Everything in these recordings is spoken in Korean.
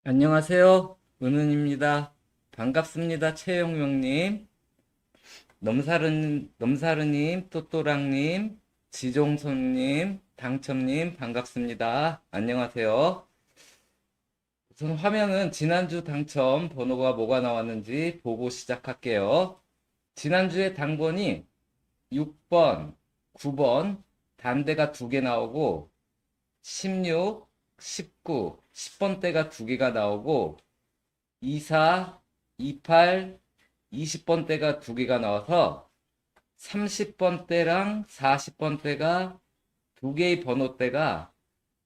안녕하세요. 은은입니다. 반갑습니다. 최영명님, 넘사르님, 또또랑님, 지종손님, 당첨님, 반갑습니다. 안녕하세요. 우선 화면은 지난주 당첨 번호가 뭐가 나왔는지 보고 시작할게요. 지난주에 당번이 6번, 9번, 단대가 2개 나오고, 16, 19, 10번대가 2개가 나오고, 24, 28, 20번대가 2개가 나와서 30번대랑 40번대가 2개의 번호대가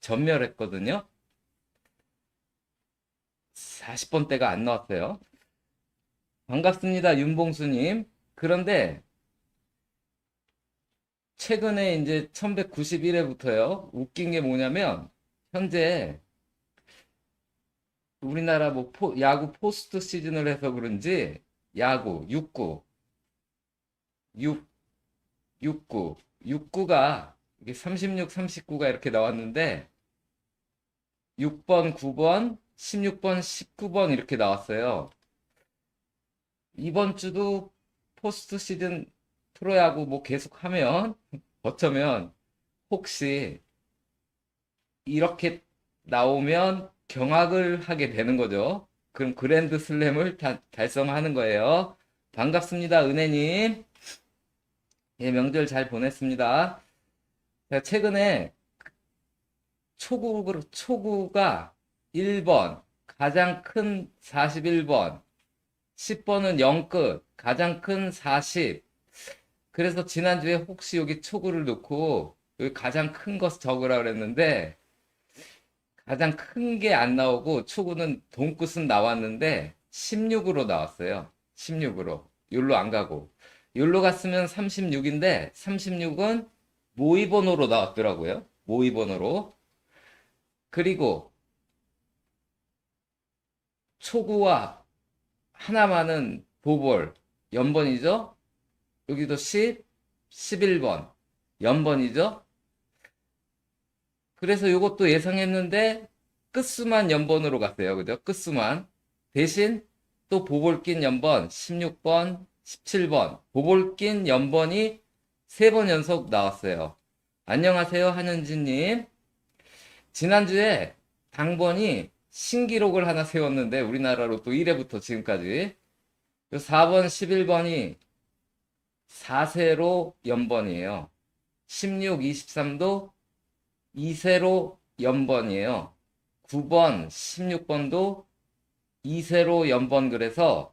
전멸했거든요. 40번대가 안 나왔어요. 반갑습니다, 윤봉수님. 그런데 최근에 이제 1191회부터요. 웃긴 게 뭐냐면 현재 우리나라 뭐 야구 포스트 시즌을 해서 그런지 야구 6구 6 69 69가 이게 36 39가 이렇게 나왔는데 6번 9번 16번 19번 이렇게 나왔어요. 이번 주도 포스트 시즌 프로야구 뭐 계속 하면 어쩌면 혹시 이렇게 나오면 경악을 하게 되는 거죠. 그럼 그랜드 슬램을 달성하는 거예요. 반갑습니다, 은혜님. 예, 명절 잘 보냈습니다. 제가 최근에 초구가 1번, 가장 큰 41번, 10번은 0끝, 가장 큰 40. 그래서 지난주에 혹시 여기 초구를 넣고 여기 가장 큰 거 적으라 그랬는데 가장 큰 게 안 나오고 초구는 동끝은 나왔는데 16으로 나왔어요. 16으로. 욜로 안 가고. 욜로 갔으면 36인데 36은 모의번호로 나왔더라고요. 모의번호로. 그리고 초구와 하나만은 보볼 연번이죠. 여기도 10, 11번 연번이죠. 그래서 이것도 예상했는데 끝수만 연번으로 갔어요. 그죠? 끝수만. 대신 또 보볼 낀 연번 16번, 17번. 보볼 낀 연번이 3번 연속 나왔어요. 안녕하세요, 한현진님. 지난주에 당번이 신기록을 하나 세웠는데 우리나라로 또 1회부터 지금까지 4번, 11번이 4세로 연번이에요. 16, 23도 2세로 연번이에요. 9번, 16번도 2세로 연번. 그래서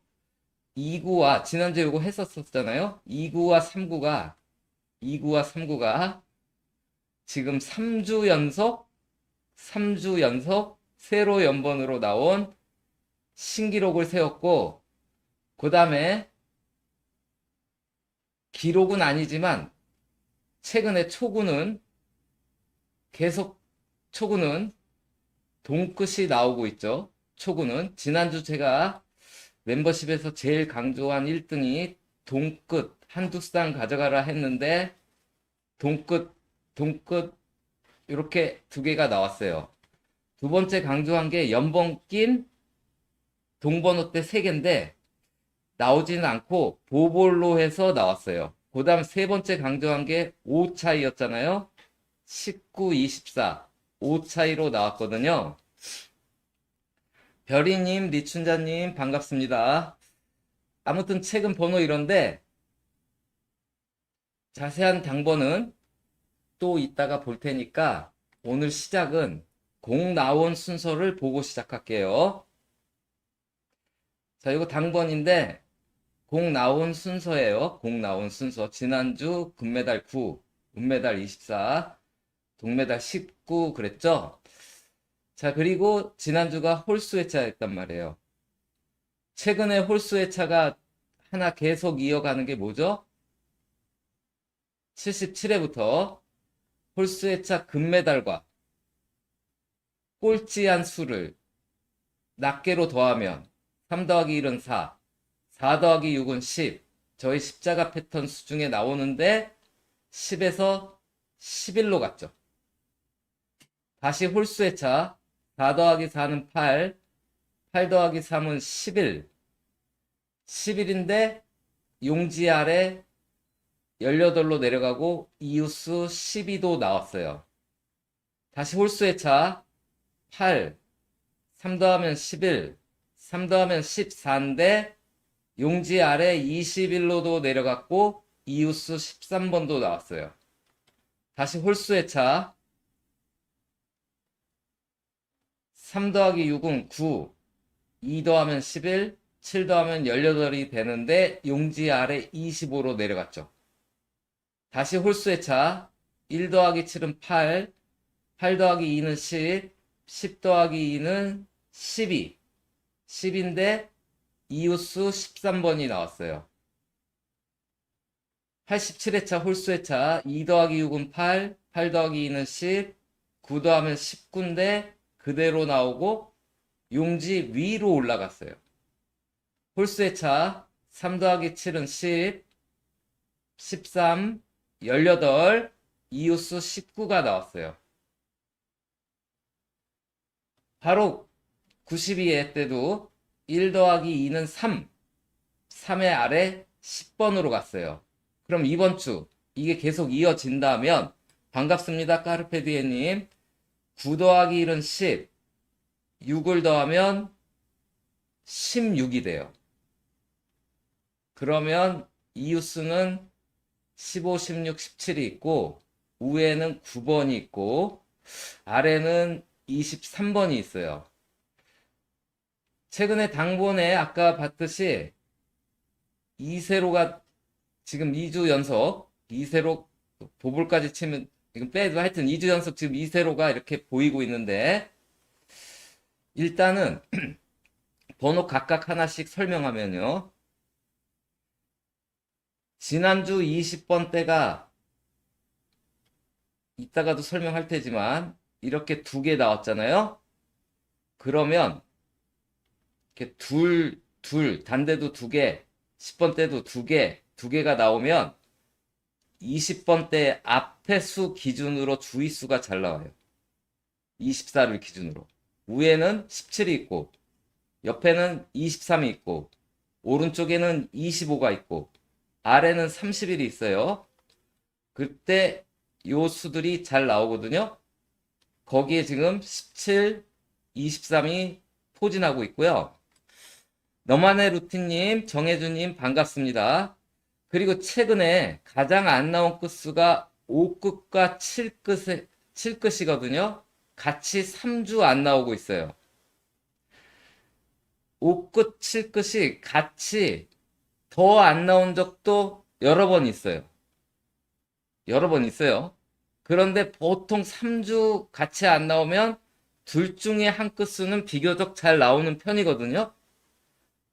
2구와 지난주에 이거 했었잖아요. 2구와 3구가 지금 3주 연속 세로 연번으로 나온 신기록을 세웠고, 그 다음에 기록은 아니지만 최근에 계속 초구는 동끝이 나오고 있죠. 초구는 지난주 제가 멤버십에서 제일 강조한 1등이 동끝 한두 쌍 가져가라 했는데 동끝 이렇게 2개가 나왔어요. 두 번째 강조한 게 연번 낀 동번호 때 3개인데 나오지는 않고 보볼로 해서 나왔어요. 그 다음 세 번째 강조한 게 5 차이였잖아요. 19, 24 5 차이로 나왔거든요. 별이님, 리춘자님 반갑습니다. 아무튼 최근 번호 이런데 자세한 당번은 또 이따가 볼 테니까 오늘 시작은 공 나온 순서를 보고 시작할게요. 자, 이거 당번인데 공 나온 순서예요. 공 나온 순서. 지난주 금메달 9, 은메달 24, 동메달 19 그랬죠? 자, 그리고 지난주가 홀수 회차였단 말이에요. 최근에 홀수 회차가 하나 계속 이어가는 게 뭐죠? 77회부터 홀수 회차 금메달과 꼴찌한 수를 낱개로 더하면 3 더하기 1은 4, 4 더하기 6은 10. 저희 십자가 패턴 수중에 나오는데 10에서 11로 갔죠. 다시 홀수 회차 4 더하기 4는 8, 8 더하기 3은 11. 11인데 용지 아래 18로 내려가고 이웃수 12도 나왔어요. 다시 홀수의 차 8, 3 더하면 11, 3 더하면 14인데 용지 아래 21로도 내려갔고 이웃수 13번도 나왔어요. 다시 홀수의 차 3 더하기 6은 9, 2 더하면 11, 7 더하면 18이 되는데 용지 아래 25로 내려갔죠. 다시 홀수의 차 1 더하기 7은 8, 8 더하기 2는 10, 10 더하기 2는 12, 10인데 이웃수 13번이 나왔어요. 87회차 홀수회차 2 더하기 6은 8, 8 더하기 2는 10, 9 더하면 19인데 그대로 나오고 용지 위로 올라갔어요. 홀수회차 3 더하기 7은 10, 13, 18, 이웃수 19가 나왔어요. 바로 92회 때도 1 더하기 2는 3, 3의 아래 10번으로 갔어요. 그럼 이번 주 이게 계속 이어진다면 반갑습니다. 까르페디에님. 9 더하기 1은 10, 6을 더하면 16이 돼요. 그러면 이웃수는 15, 16, 17이 있고 위에는 9번이 있고 아래는 23번이 있어요. 최근에 당본에 아까 봤듯이 2세로가 지금 2주 연속 2세로 보볼까지 치면 지금 빼도 하여튼 2주 연속 지금 2세로가 이렇게 보이고 있는데 일단은 번호 각각 하나씩 설명하면요. 지난주 20번 때가 이따가도 설명할 테지만 이렇게 두 개 나왔잖아요. 그러면 이렇게 단대도 두 개, 10번 때도 두 개가 나오면 20번 때 앞에 수 기준으로 주의수가 잘 나와요. 24를 기준으로. 위에는 17이 있고, 옆에는 23이 있고, 오른쪽에는 25가 있고, 아래는 31이 있어요. 그때 요 수들이 잘 나오거든요. 거기에 지금 17, 23이 포진하고 있고요. 너만의 루틴님, 정혜주님 반갑습니다. 그리고 최근에 가장 안 나온 끝수가 5끝과 7끝이거든요. 같이 3주 안 나오고 있어요. 5끝, 7끝이 같이 더 안 나온 적도 여러 번 있어요. 여러 번 있어요. 그런데 보통 3주 같이 안 나오면 둘 중에 한 끝수는 비교적 잘 나오는 편이거든요.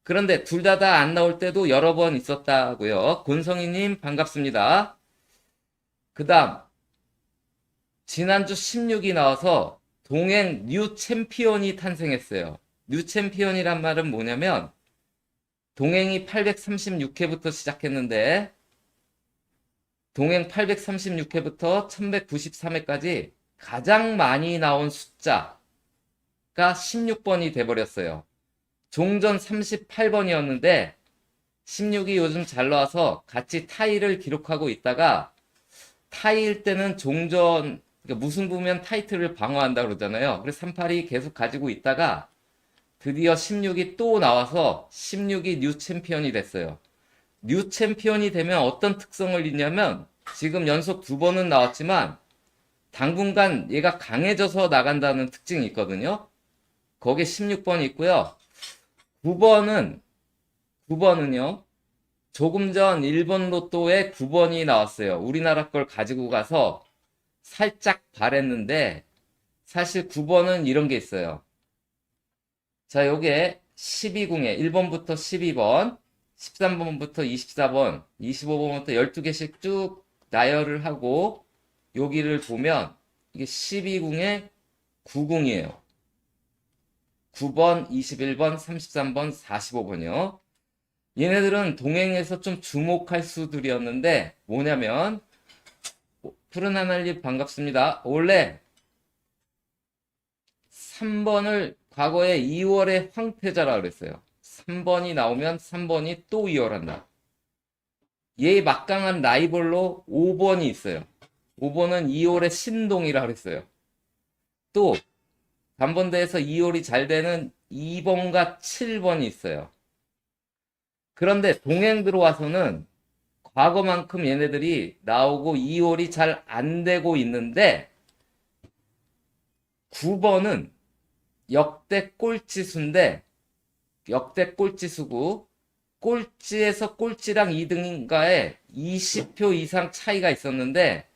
그런데 둘 다 안 나올 때도 여러 번 있었다고요. 곤성이님 반갑습니다. 그 다음 지난주 16이 나와서 동행 뉴 챔피언이 탄생했어요. 뉴 챔피언이란 말은 뭐냐면 동행이 836회부터 시작했는데 동행 836회부터 1193회까지 가장 많이 나온 숫자가 16번이 돼버렸어요. 종전 38번이었는데 16이 요즘 잘 나와서 같이 타이를 기록하고 있다가 타이일 때는 종전 그러니까 무승부면 타이틀을 방어한다 그러잖아요. 그래서 38이 계속 가지고 있다가 드디어 16이 또 나와서 16이 뉴 챔피언이 됐어요. 뉴 챔피언이 되면 어떤 특성을 있냐면 지금 연속 2번은 나왔지만 당분간 얘가 강해져서 나간다는 특징이 있거든요. 거기에 16번이 있고요. 9번은요. 조금 전 일본 로또에 9번이 나왔어요. 우리나라 걸 가지고 가서 살짝 바랬는데 사실 9번은 이런 게 있어요. 자, 요게 12궁에 1번부터 12번, 13번부터 24번, 25번부터 12개씩 쭉 나열을 하고 여기를 보면 이게 12궁에 9궁이에요. 9번, 21번, 33번, 45번이요. 얘네들은 동행에서 좀 주목할 수들이었는데 뭐냐면 푸른 하늘님 반갑습니다. 원래 3번을 과거에 2월의 황태자라 그랬어요. 3번이 나오면 3번이 또 2월 한다. 얘 막강한 라이벌로 5번이 있어요. 5번은 2월의 신동이라 그랬어요. 또 단번대에서 2월이 잘 되는 2번과 7번이 있어요. 그런데 동행 들어와서는 과거만큼 얘네들이 나오고 2월이 잘 안 되고 있는데 9번은 역대 꼴찌수인데 역대 꼴찌수고 꼴찌에서 꼴찌랑 2등인가에 20표 이상 차이가 있었는데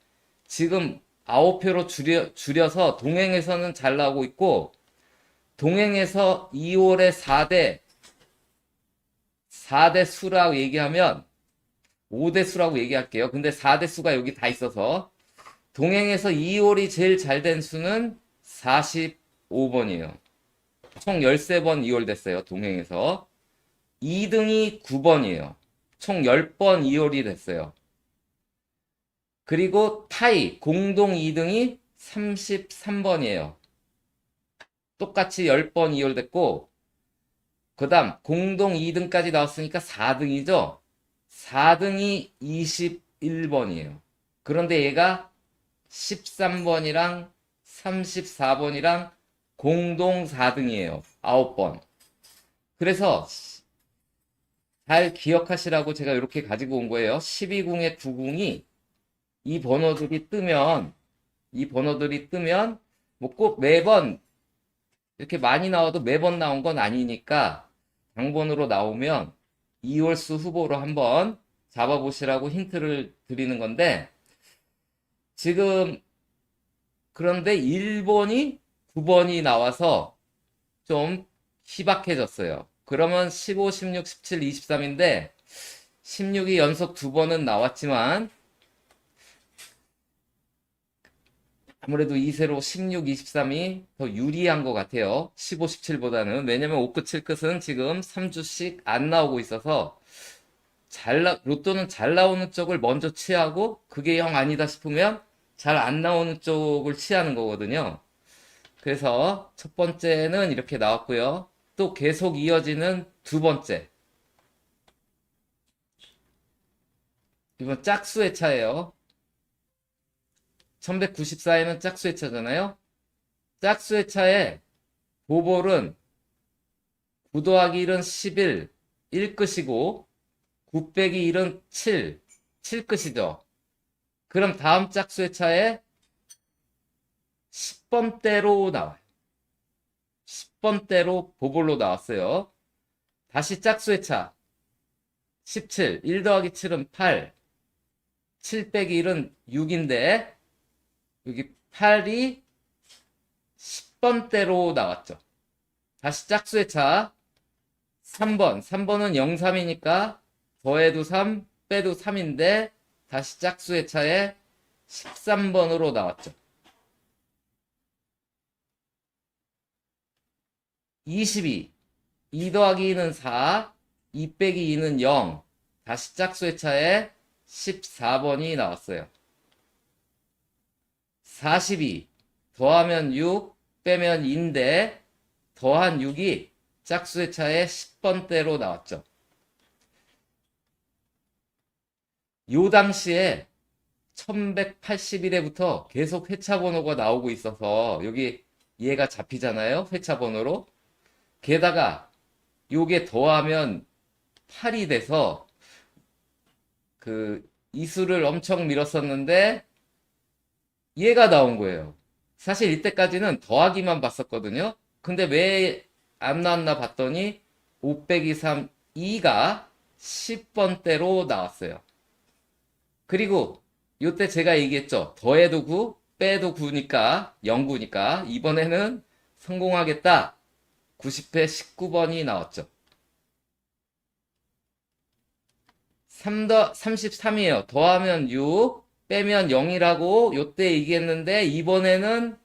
지금 9표로 줄여서 동행에서는 잘 나오고 있고 동행에서 2월에 4대 수라고 얘기하면 5대 수라고 얘기할게요. 근데 4대 수가 여기 다 있어서 동행에서 2월이 제일 잘 된 수는 45번이에요. 총 13번 2월 됐어요. 동행에서. 2등이 9번이에요. 총 10번 2월이 됐어요. 그리고 타이, 공동 2등이 33번이에요. 똑같이 10번 2월 됐고, 그 다음, 공동 2등까지 나왔으니까 4등이죠? 4등이 21번이에요. 그런데 얘가 13번이랑 34번이랑 공동 4등이에요. 9번. 그래서 잘 기억하시라고 제가 이렇게 가지고 온 거예요. 12궁에 9궁이 이 번호들이 뜨면 뭐 꼭 매번 이렇게 많이 나와도 매번 나온 건 아니니까 당번으로 나오면 2월수 후보로 한번 잡아보시라고 힌트를 드리는 건데 지금 그런데 1번이 9번이 나와서 좀 희박해졌어요. 그러면 15, 16, 17, 23인데 16이 연속 2번은 나왔지만 아무래도 2세로 16, 23이 더 유리한 것 같아요. 15, 17보다는. 왜냐면 5끝, 7끝은 지금 3주씩 안 나오고 있어서 로또는 잘 나오는 쪽을 먼저 취하고 그게 영 아니다 싶으면 잘 안 나오는 쪽을 취하는 거거든요. 그래서 첫 번째는 이렇게 나왔고요. 또 계속 이어지는 두 번째. 이번 짝수의 차예요. 1194에는 짝수의 차잖아요. 짝수의 차에 보볼은 9 더하기 1은 11, 1끝이고 9 빼기 1은 7, 7끝이죠. 그럼 다음 짝수의 차에 10번대로 나와요. 10번대로 보볼로 나왔어요. 다시 짝수의 차 17, 1 더하기 7은 8, 7 빼기 1은 6인데 여기 8이 10번대로 나왔죠. 다시 짝수의 차 3번. 3번은 0, 3이니까 더해도 3, 빼도 3인데 다시 짝수의 차에 13번으로 나왔죠. 22. 2 더하기 2는 4, 2 빼기 2는 0. 다시 짝수의 차에 14번이 나왔어요. 42. 더하면 6, 빼면 2인데 더한 6이 짝수의 차에 10번대로 나왔죠. 요 당시에 1181회부터 계속 회차 번호가 나오고 있어서 여기 얘가 잡히잖아요. 회차 번호로. 게다가 요게 더하면 8이 돼서 그 이수를 엄청 밀었었는데 얘가 나온 거예요. 사실 이때까지는 더하기만 봤었거든요. 근데 왜 안 나왔나 봤더니 5 빼기 3, 2가 10번대로 나왔어요. 그리고 요때 제가 얘기했죠. 더해도 9, 빼도 9니까 0구니까 이번에는 성공하겠다. 90회 19번이 나왔죠. 33이에요. 더하면 6, 빼면 0이라고 요때 얘기했는데 이번에는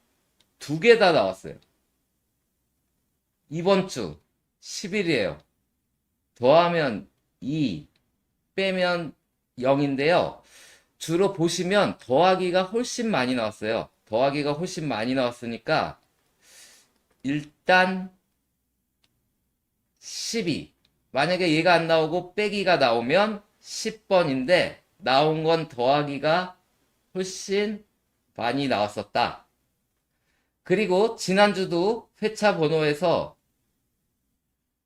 두 개 다 나왔어요. 이번 주 10일이에요. 더하면 2, 빼면 0인데요. 주로 보시면 더하기가 훨씬 많이 나왔어요. 더하기가 훨씬 많이 나왔으니까 일단 12. 만약에 얘가 안 나오고 빼기가 나오면 10번인데 나온 건 더하기가 훨씬 많이 나왔었다. 그리고 지난주도 회차 번호에서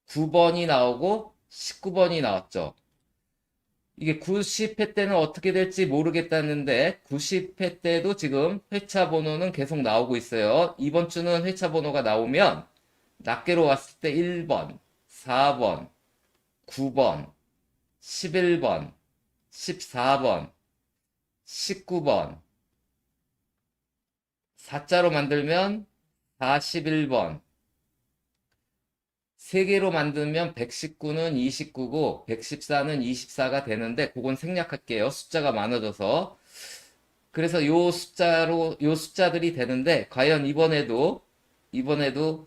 9번이 나오고 19번이 나왔죠. 이게 90회 때는 어떻게 될지 모르겠다는데 90회 때도 지금 회차 번호는 계속 나오고 있어요. 이번 주는 회차 번호가 나오면 낱개로 왔을 때 1번, 4번, 9번, 11번, 14번, 19번, 4자로 만들면 41번, 3개로 만들면 119는 29고 114는 24가 되는데 그건 생략할게요. 숫자가 많아져서. 그래서 요 숫자들이 되는데 과연 이번에도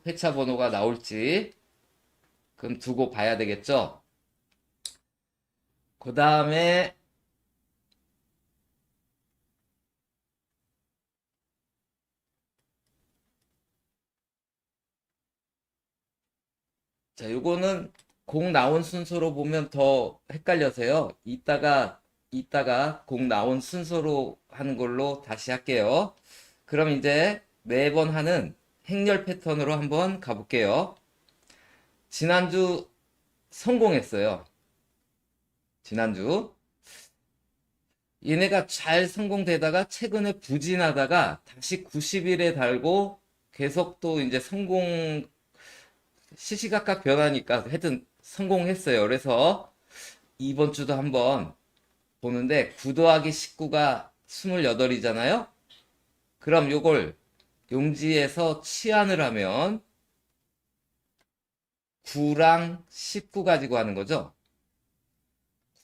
회차 번호가 나올지 그럼 두고 봐야 되겠죠. 그 다음에 자, 요거는 공 나온 순서로 보면 더 헷갈려서요. 이따가 공 나온 순서로 하는 걸로 다시 할게요. 그럼 이제 매번 하는 행렬 패턴으로 한번 가볼게요. 지난주 성공했어요. 지난주. 얘네가 잘 성공되다가 최근에 부진하다가 다시 90일에 달고 계속 또 이제 시시각각 변하니까 하여튼 성공했어요. 그래서 이번 주도 한번 보는데 9 더하기 19가 28이잖아요. 그럼 요걸 용지에서 치환을 하면 9랑 19 가지고 하는 거죠.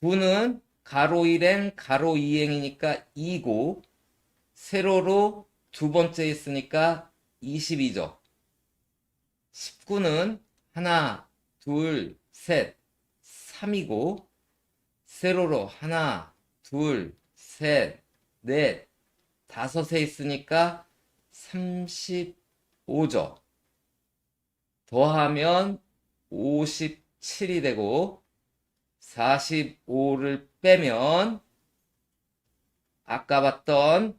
9는 가로 1행, 가로 2행이니까 2고 세로로 두 번째 있으니까 22죠. 19는 하나, 둘, 셋, 3이고 세로로 하나, 둘, 셋, 넷, 다섯에 있으니까 35죠. 더하면 57이 되고 45를 빼면 아까 봤던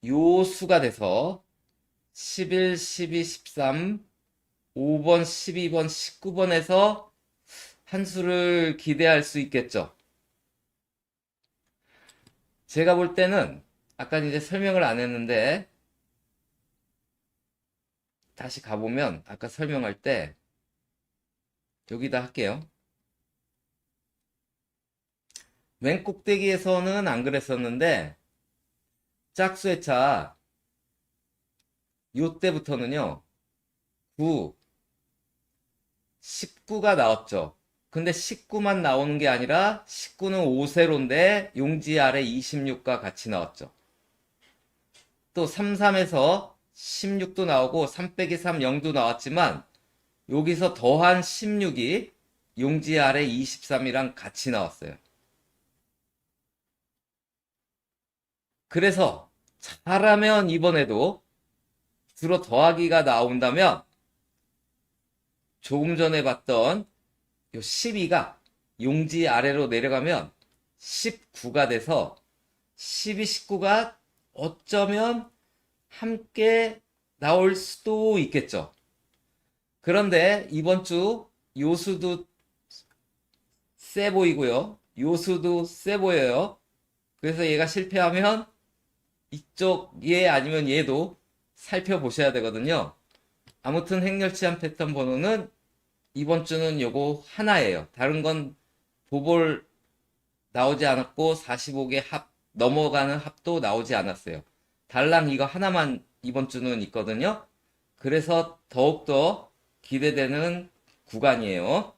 요 수가 돼서 11, 12, 13, 5번, 12번, 19번에서 한 수를 기대할 수 있겠죠. 제가 볼 때는 아까 이제 설명을 안 했는데 다시 가보면 아까 설명할 때 여기다 할게요. 맨 꼭대기에서는 안 그랬었는데 짝수의 차 요때부터는요 9, 19가 나왔죠. 근데 19만 나오는 게 아니라 19는 5세로인데 용지 아래 26과 같이 나왔죠. 또 33에서 16도 나오고 3 빼기 3 0도 나왔지만 여기서 더한 16이 용지 아래 23이랑 같이 나왔어요. 그래서 잘하면 이번에도 주로 더하기가 나온다면 조금 전에 봤던 요 12가 용지 아래로 내려가면 19가 돼서 12, 19가 어쩌면 함께 나올 수도 있겠죠. 그런데 이번 주 요수도 세 보이고요. 요수도 세 보여요. 그래서 얘가 실패하면 이쪽 얘 아니면 얘도 살펴보셔야 되거든요. 아무튼 행렬치한 패턴 번호는 이번 주는 요거 하나예요. 다른 건 보볼 나오지 않았고 45개 넘어가는 합도 나오지 않았어요. 달랑 이거 하나만 이번 주는 있거든요. 그래서 더욱더 기대되는 구간이에요.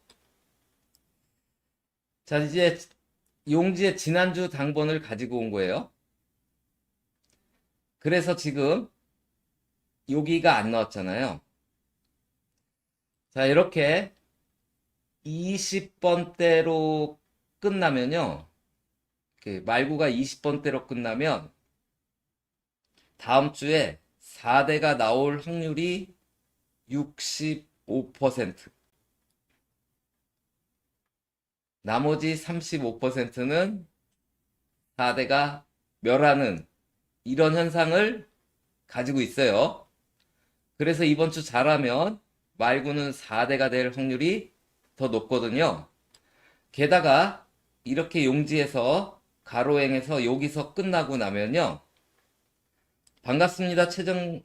자, 이제 용지의 지난주 당번을 가지고 온 거예요. 그래서 지금 여기가 안 나왔잖아요. 자, 이렇게 20번대로 끝나면요. 말구가 20번대로 끝나면 다음 주에 4대가 나올 확률이 65%. 나머지 35%는 4대가 멸하는 이런 현상을 가지고 있어요. 그래서 이번 주 잘하면 말구는 4대가 될 확률이 더 높거든요. 게다가 이렇게 용지에서 가로행에서 여기서 끝나고 나면요. 반갑습니다.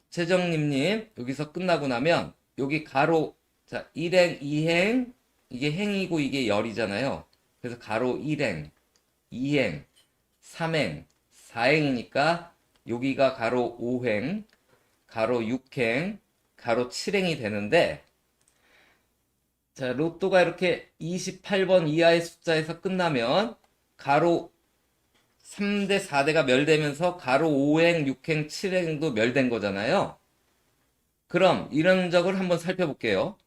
최정님님. 여기서 끝나고 나면 여기 가로, 자, 1행, 2행, 이게 행이고 이게 열이잖아요. 그래서 가로 1행, 2행, 3행, 4행이니까 여기가 가로 5행, 가로 6행, 가로 7행이 되는데, 자, 로또가 이렇게 28번 이하의 숫자에서 끝나면 가로 3대, 4대가 멸되면서 가로 5행, 6행, 7행도 멸된 거잖아요. 그럼 이런 적을 한번 살펴볼게요.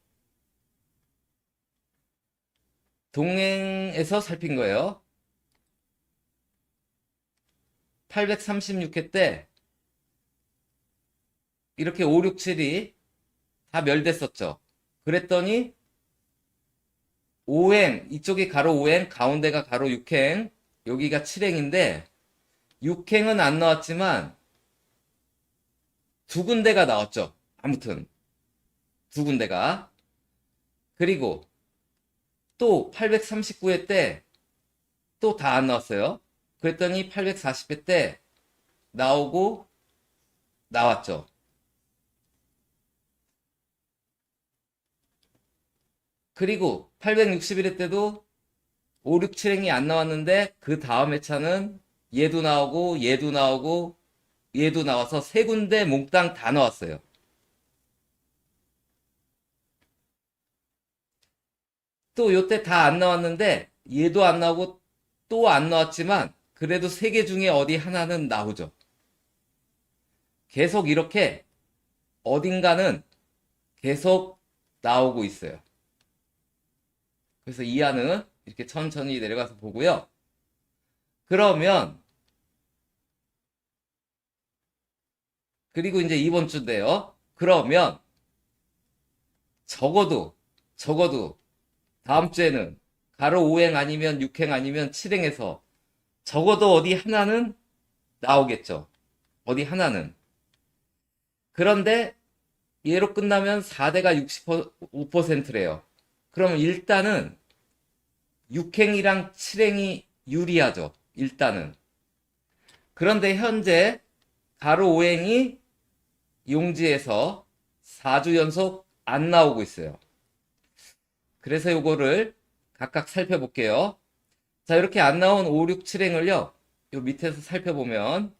동행에서 살핀 거예요. 836회 때 이렇게 5, 6, 7이 다 멸됐었죠. 그랬더니 5행, 이쪽이 가로 5행, 가운데가 가로 6행, 여기가 7행인데 6행은 안 나왔지만 두 군데가 나왔죠. 아무튼 두 군데가. 그리고 또 839회 때 또 다 안 나왔어요. 그랬더니 840회 때 나오고 나왔죠. 그리고 861회 때도 5, 6, 7행이 안 나왔는데 그 다음 회차는 얘도 나오고 얘도 나오고 얘도 나와서 세 군데 몽땅 다 나왔어요. 또 요때 다 안 나왔는데 얘도 안 나오고 또 안 나왔지만 그래도 세 개 중에 어디 하나는 나오죠. 계속 이렇게 어딘가는 계속 나오고 있어요. 그래서 이 안은 이렇게 천천히 내려가서 보고요. 그러면 그리고 이제 이번 주인데요. 그러면 적어도 다음 주에는 가로 5행 아니면 6행 아니면 7행에서 적어도 어디 하나는 나오겠죠. 어디 하나는. 그런데 얘로 끝나면 4대가 65%래요. 그럼 일단은 6행이랑 7행이 유리하죠. 일단은. 그런데 현재 가로 5행이 용지에서 4주 연속 안 나오고 있어요. 그래서 요거를 각각 살펴볼게요. 자, 이렇게 안 나온 5, 6, 7행을요. 요 밑에서 살펴보면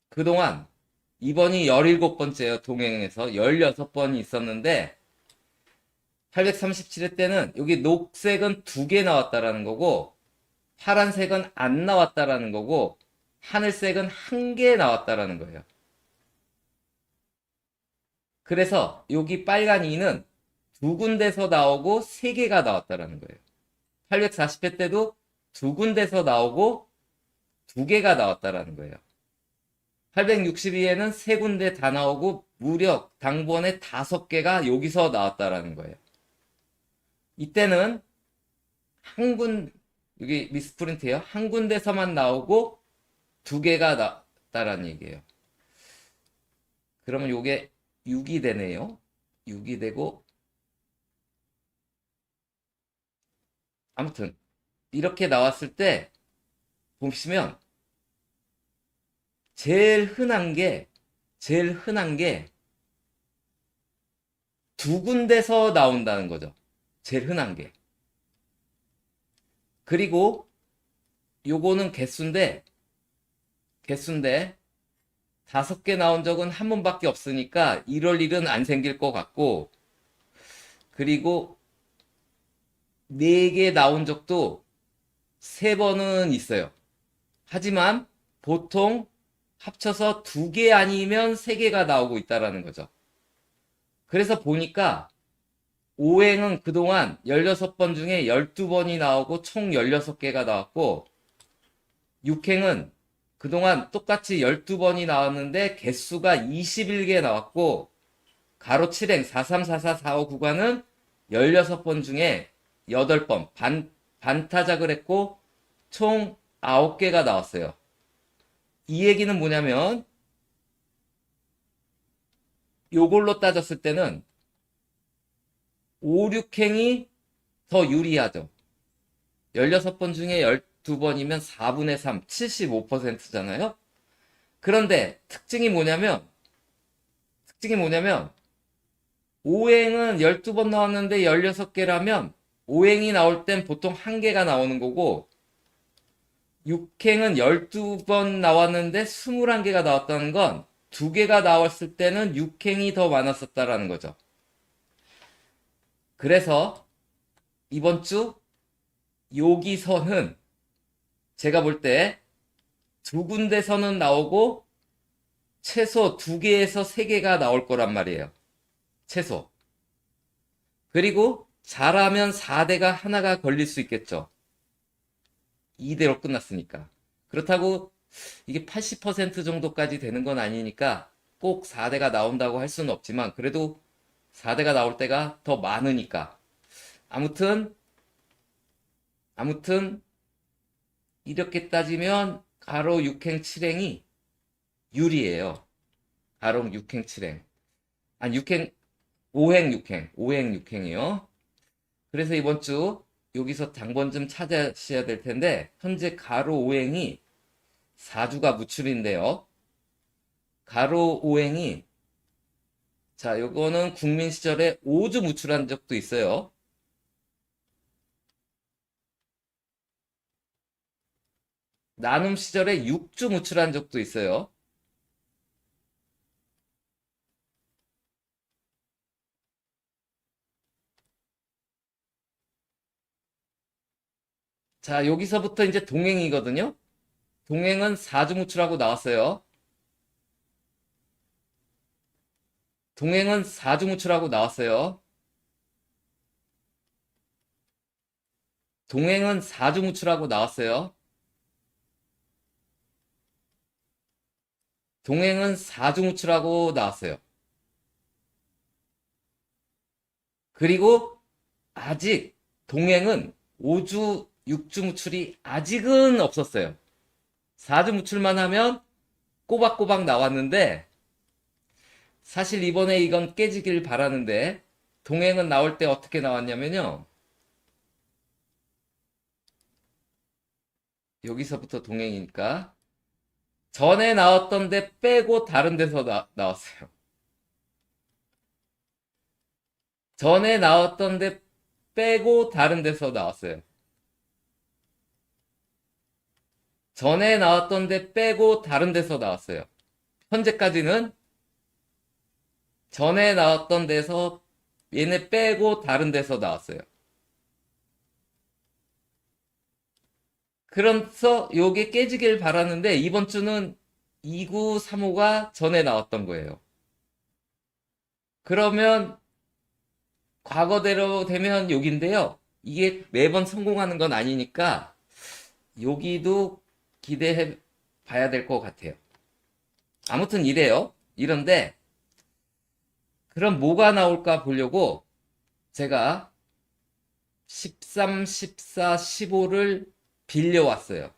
그동안 이번이 17번째예요. 동행에서 16번이 있었는데 837회 때는 여기 녹색은 2개 나왔다라는 거고 파란색은 안 나왔다라는 거고 하늘색은 1개 나왔다라는 거예요. 그래서 여기 빨간 2는 두 군데서 나오고 3개가 나왔다라는 거예요. 840회 때도 두 군데서 나오고 2개가 나왔다라는 거예요. 862에는 3군데 다 나오고 무려 당번에 5개가 여기서 나왔다라는 거예요. 이때는 여기 미스프린트예요. 한 군데서만 나오고 2개가 나왔다라는 얘기예요. 그러면 요게 6이 되네요. 6이 되고 아무튼 이렇게 나왔을 때 보시면 제일 흔한 게 두 군데서 나온다는 거죠. 제일 흔한 게. 그리고 요거는 개수인데 5개 나온 적은 한 번밖에 없으니까 이럴 일은 안 생길 것 같고, 그리고 4개 나온 적도 3번은 있어요. 하지만 보통 합쳐서 2개 아니면 3개가 나오고 있다라는 거죠. 그래서 보니까 5행은 그동안 16번 중에 12번이 나오고 총 16개가 나왔고 6행은 그동안 똑같이 12번이 나왔는데 개수가 21개 나왔고 가로 7행 434445 구간은 16번 중에 8번 반타작을 했고 총 9개가 나왔어요. 이 얘기는 뭐냐면 요걸로 따졌을 때는 5, 6행이 더 유리하죠. 16번 중에 12번이면 4분의 3, 75%잖아요. 그런데 특징이 뭐냐면 5행은 12번 나왔는데 16개라면 5행이 나올 땐 보통 1개가 나오는 거고 6행은 12번 나왔는데 21개가 나왔다는 건 2개가 나왔을 때는 6행이 더 많았었다라는 거죠. 그래서 이번 주 여기서는 제가 볼 때 2군데서는 나오고 최소 2개에서 3개가 나올 거란 말이에요. 최소. 그리고 잘하면 4대가 하나가 걸릴 수 있겠죠. 2대로 끝났으니까. 그렇다고 이게 80% 정도까지 되는 건 아니니까 꼭 4대가 나온다고 할 수는 없지만 그래도 4대가 나올 때가 더 많으니까. 아무튼 이렇게 따지면 가로 6행 7행이 유리해요. 가로 6행 7행. 아니 6행 5행 6행이요. 그래서 이번 주 여기서 당번 좀 찾으셔야 될 텐데 현재 가로 5행이 4주가 무출인데요. 가로 5행이 자, 요거는 국민 시절에 5주 무출한 적도 있어요. 나눔 시절에 6주 무출한 적도 있어요. 자, 여기서부터 이제 동행이거든요. 동행은 4주 무출하고 나왔어요. 동행은 4주 무출하고 나왔어요. 동행은 4주 무출하고 나왔어요. 동행은 4주 무출하고 나왔어요. 그리고 아직 동행은 5주, 6주 무출이 아직은 없었어요. 4주 무출만 하면 꼬박꼬박 나왔는데 사실 이번에 이건 깨지길 바라는데 동행은 나올 때 어떻게 나왔냐면요. 여기서부터 동행이니까 전에 나왔던 데 빼고 다른 데서 나왔어요. 전에 나왔던 데 빼고 다른 데서 나왔어요. 전에 나왔던 데 빼고 다른 데서 나왔어요. 현재까지는 전에 나왔던 데서 얘네 빼고 다른 데서 나왔어요. 그래서 요게 깨지길 바라는데 이번 주는 2935가 전에 나왔던 거예요. 그러면 과거대로 되면 여기인데요. 이게 매번 성공하는 건 아니니까 여기도 기대해 봐야 될 것 같아요. 아무튼 이래요. 이런데 그럼 뭐가 나올까 보려고 제가 13, 14, 15를 빌려왔어요.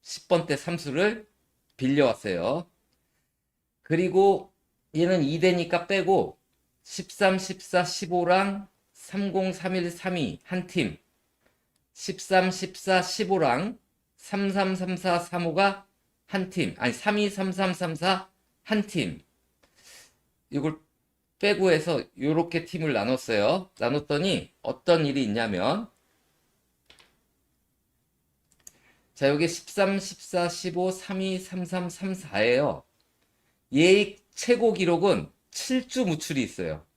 10번대 삼수를 빌려왔어요. 그리고 얘는 2대니까 빼고 13, 14, 15랑 30, 31, 32 한 팀, 13, 14, 15랑 33, 34, 35가 한 팀, 아니 32, 33, 34 한 팀. 이걸 빼고 해서 이렇게 팀을 나눴어요. 나눴더니 어떤 일이 있냐면 자, 여기 13, 14, 15, 32, 33, 34예요. 얘의 최고 기록은 7주 무출이 있어요.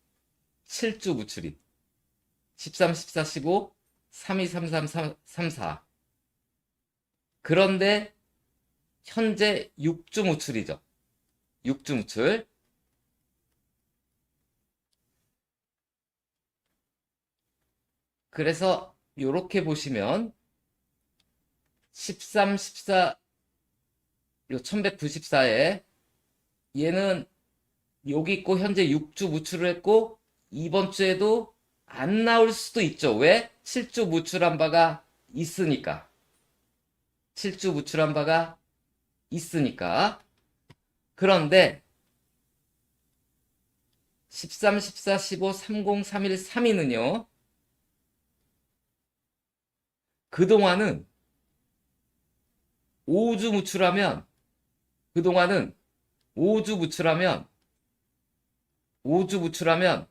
7주 무출이. 13, 14, 15, 32, 33, 34. 그런데 현재 6주 무출이죠. 6주 무출. 그래서 이렇게 보시면 13, 14를 요 1194에 얘는 여기 있고 현재 6주 무출을 했고 이번 주에도 안 나올 수도 있죠. 왜? 7주 무출한 바가 있으니까. 7주 무출한 바가 있으니까. 그런데 13, 14, 15, 30, 31, 32는요. 그동안은 5주 무출하면 그동안은 5주 무출하면 5주 무출하면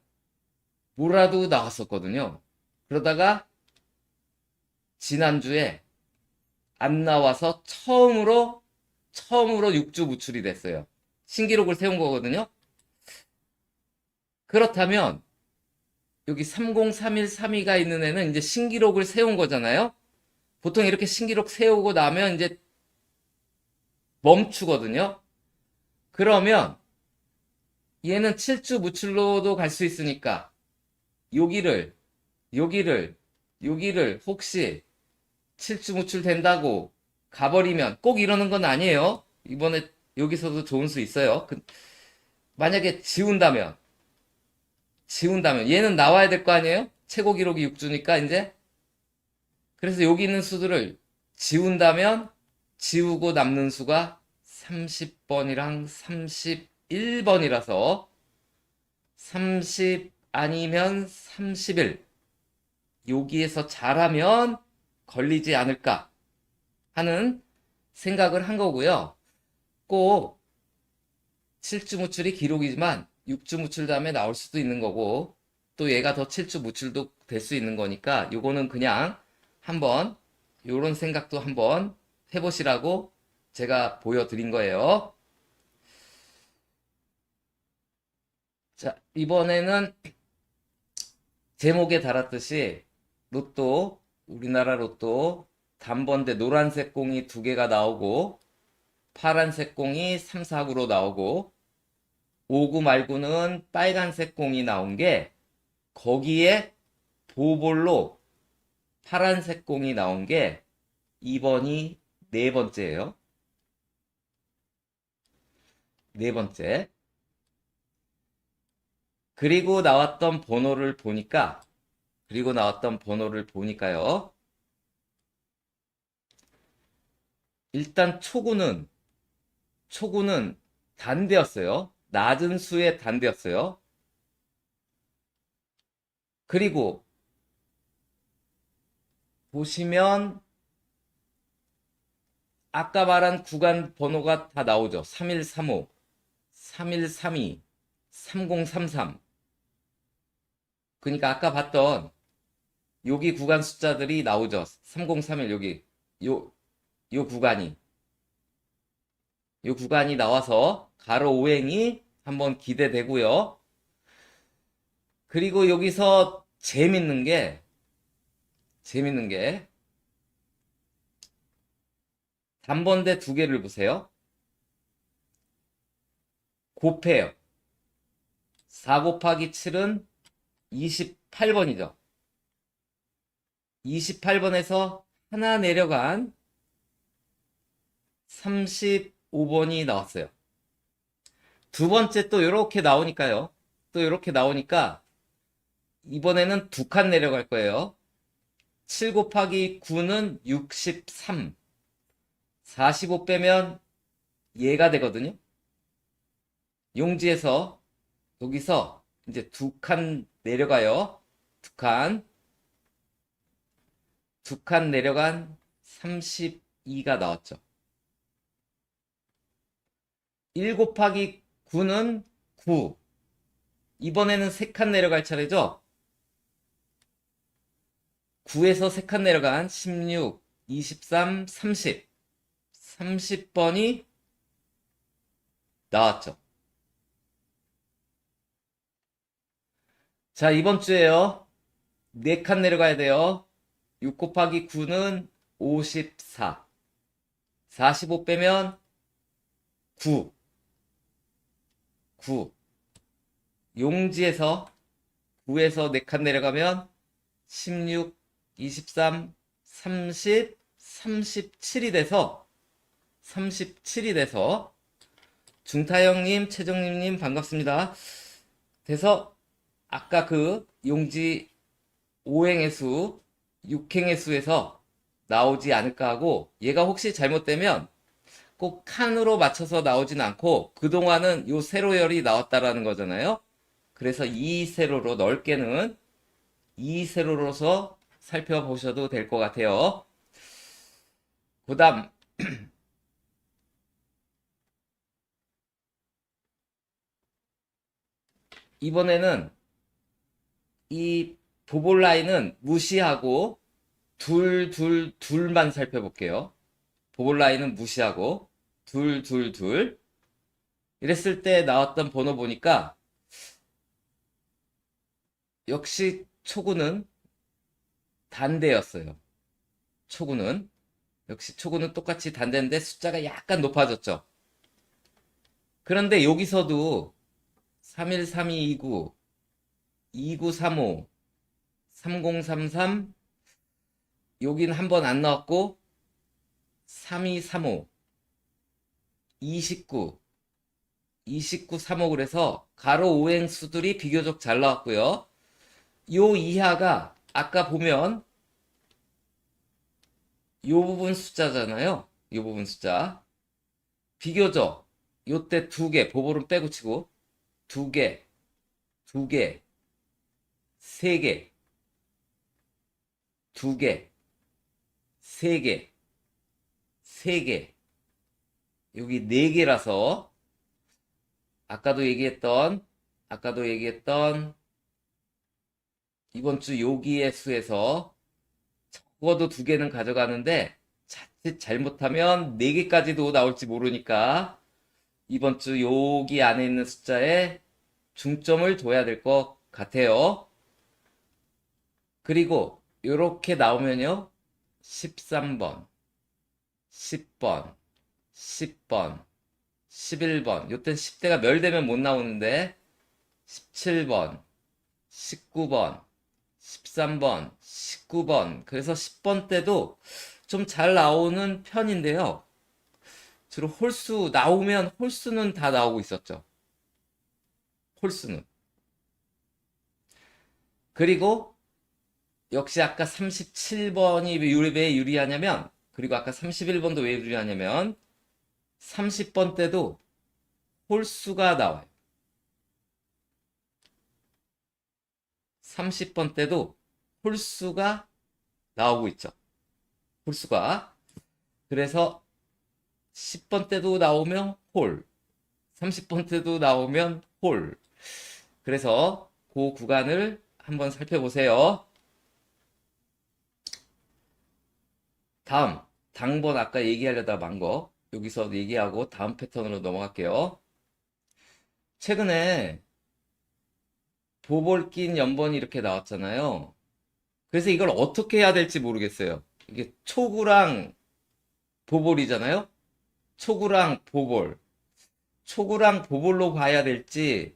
뭐라도 나왔었거든요. 그러다가 지난주에 안 나와서 처음으로 6주 무출이 됐어요. 신기록을 세운 거거든요. 그렇다면 여기 30, 31, 32가 있는 애는 이제 신기록을 세운 거잖아요. 보통 이렇게 신기록 세우고 나면 이제 멈추거든요. 그러면 얘는 7주 무출로도 갈 수 있으니까 여기를 혹시 7주 무출 된다고 가버리면 꼭 이러는 건 아니에요. 이번에 여기서도 좋은 수 있어요. 만약에 지운다면 얘는 나와야 될 거 아니에요? 최고 기록이 6주니까 이제 그래서 여기 있는 수들을 지운다면 지우고 남는 수가 30번이랑 31번이라서 30 아니면 31 여기에서 잘하면 걸리지 않을까 하는 생각을 한 거고요. 꼭 7주 무출이 기록이지만 6주 무출 다음에 나올 수도 있는 거고 또 얘가 더 7주 무출도 될 수 있는 거니까 요거는 그냥 한번 요런 생각도 한번 해보시라고 제가 보여드린 거예요. 자, 이번에는 제목에 달았듯이 로또, 우리나라 로또 단번대 노란색 공이 2개가 나오고 파란색 공이 3, 4구로 나오고 5구 말고는 빨간색 공이 나온 게 거기에 보볼로 파란색 공이 나온 게 이번이 네 번째예요. 네 번째. 그리고 나왔던 번호를 보니까요. 일단 초구는 단대였어요. 낮은 수의 단대였어요. 그리고 보시면 아까 말한 구간 번호가 다 나오죠. 3135, 3132, 3033. 그러니까 아까 봤던 여기 구간 숫자들이 나오죠. 3031 여기 요 구간이 나와서 가로 오행이 한번 기대되고요. 그리고 여기서 재밌는 게 단번대 2개를 보세요. 곱해요. 4 곱하기 7은 28번이죠. 28번에서 하나 내려간 35번이 나왔어요. 두 번째 또 이렇게 나오니까요. 또 이렇게 나오니까 이번에는 2칸 내려갈 거예요. 7 곱하기 9는 63. 45 빼면 얘가 되거든요. 용지에서 여기서 이제 2칸 내려가요. 2칸 내려간 32가 나왔죠. 1 곱하기 9는 9. 이번에는 3칸 내려갈 차례죠. 9에서 3칸 내려간 16, 23, 30. 30번이 나왔죠. 자, 이번 주에요. 4칸 내려가야 돼요. 6 곱하기 9는 54. 45 빼면 9. 용지에서 9에서 4칸 내려가면 16, 23, 30, 37이 돼서 37이 돼서 중타형님, 최정림님 반갑습니다. 돼서 아까 그 용지 5행의 수, 6행의 수에서 나오지 않을까 하고 얘가 혹시 잘못되면 꼭 칸으로 맞춰서 나오진 않고 그동안은 요 세로열이 나왔다라는 거잖아요. 그래서 이 세로로 넓게는 이 세로로서 살펴보셔도 될 것 같아요. 그 다음 이번에는 이 도볼 라인은 무시하고 둘만 살펴볼게요. 도볼 라인은 무시하고 둘 이랬을 때 나왔던 번호 보니까 역시 초구는 단대였어요. 초구는 역시 초구는 똑같이 단대인데 숫자가 약간 높아졌죠. 그런데 여기서도 313229 2935 3033 여긴 한 번 안 나왔고 3235 29 2935 그래서 가로 5행 수들이 비교적 잘 나왔고요. 요 이하가 아까 보면 요 부분 숫자잖아요. 요 부분 숫자. 비교적 요때 두 개, 보볼은 빼고 치고 두 개, 두 개, 세 개, 두 개, 세 개, 세 개. 여기 네 개라서 아까도 얘기했던 이번 주 요기의 수에서 적어도 두 개는 가져가는데 자칫 잘못하면 네 개까지도 나올지 모르니까 이번 주 여기 안에 있는 숫자에 중점을 둬야 될 것 같아요. 그리고 이렇게 나오면요. 13번, 10번, 10번, 11번. 요땐 10대가 멸되면 못 나오는데 17번, 19번, 13번, 19번. 그래서 10번 때도 좀 잘 나오는 편인데요. 주로 홀수 나오면 홀수는 다 나오고 있었죠. 홀수는. 그리고 역시 아까 37번이 왜 유리하냐면 그리고 아까 31번도 왜 유리하냐면 30번 때도 홀수가 나와요. 30번 때도 홀수가 나오고 있죠. 홀수가. 그래서 10번 때도 나오면 홀. 30번 때도 나오면 홀. 그래서 그 구간을 한번 살펴보세요. 다음, 당번 아까 얘기하려다 만 거. 여기서 얘기하고 다음 패턴으로 넘어갈게요. 최근에 보볼 낀 연번이 이렇게 나왔잖아요. 그래서 이걸 어떻게 해야 될지 모르겠어요. 이게 초구랑 보볼이잖아요. 초구랑 보볼. 초구랑 보볼로 봐야 될지,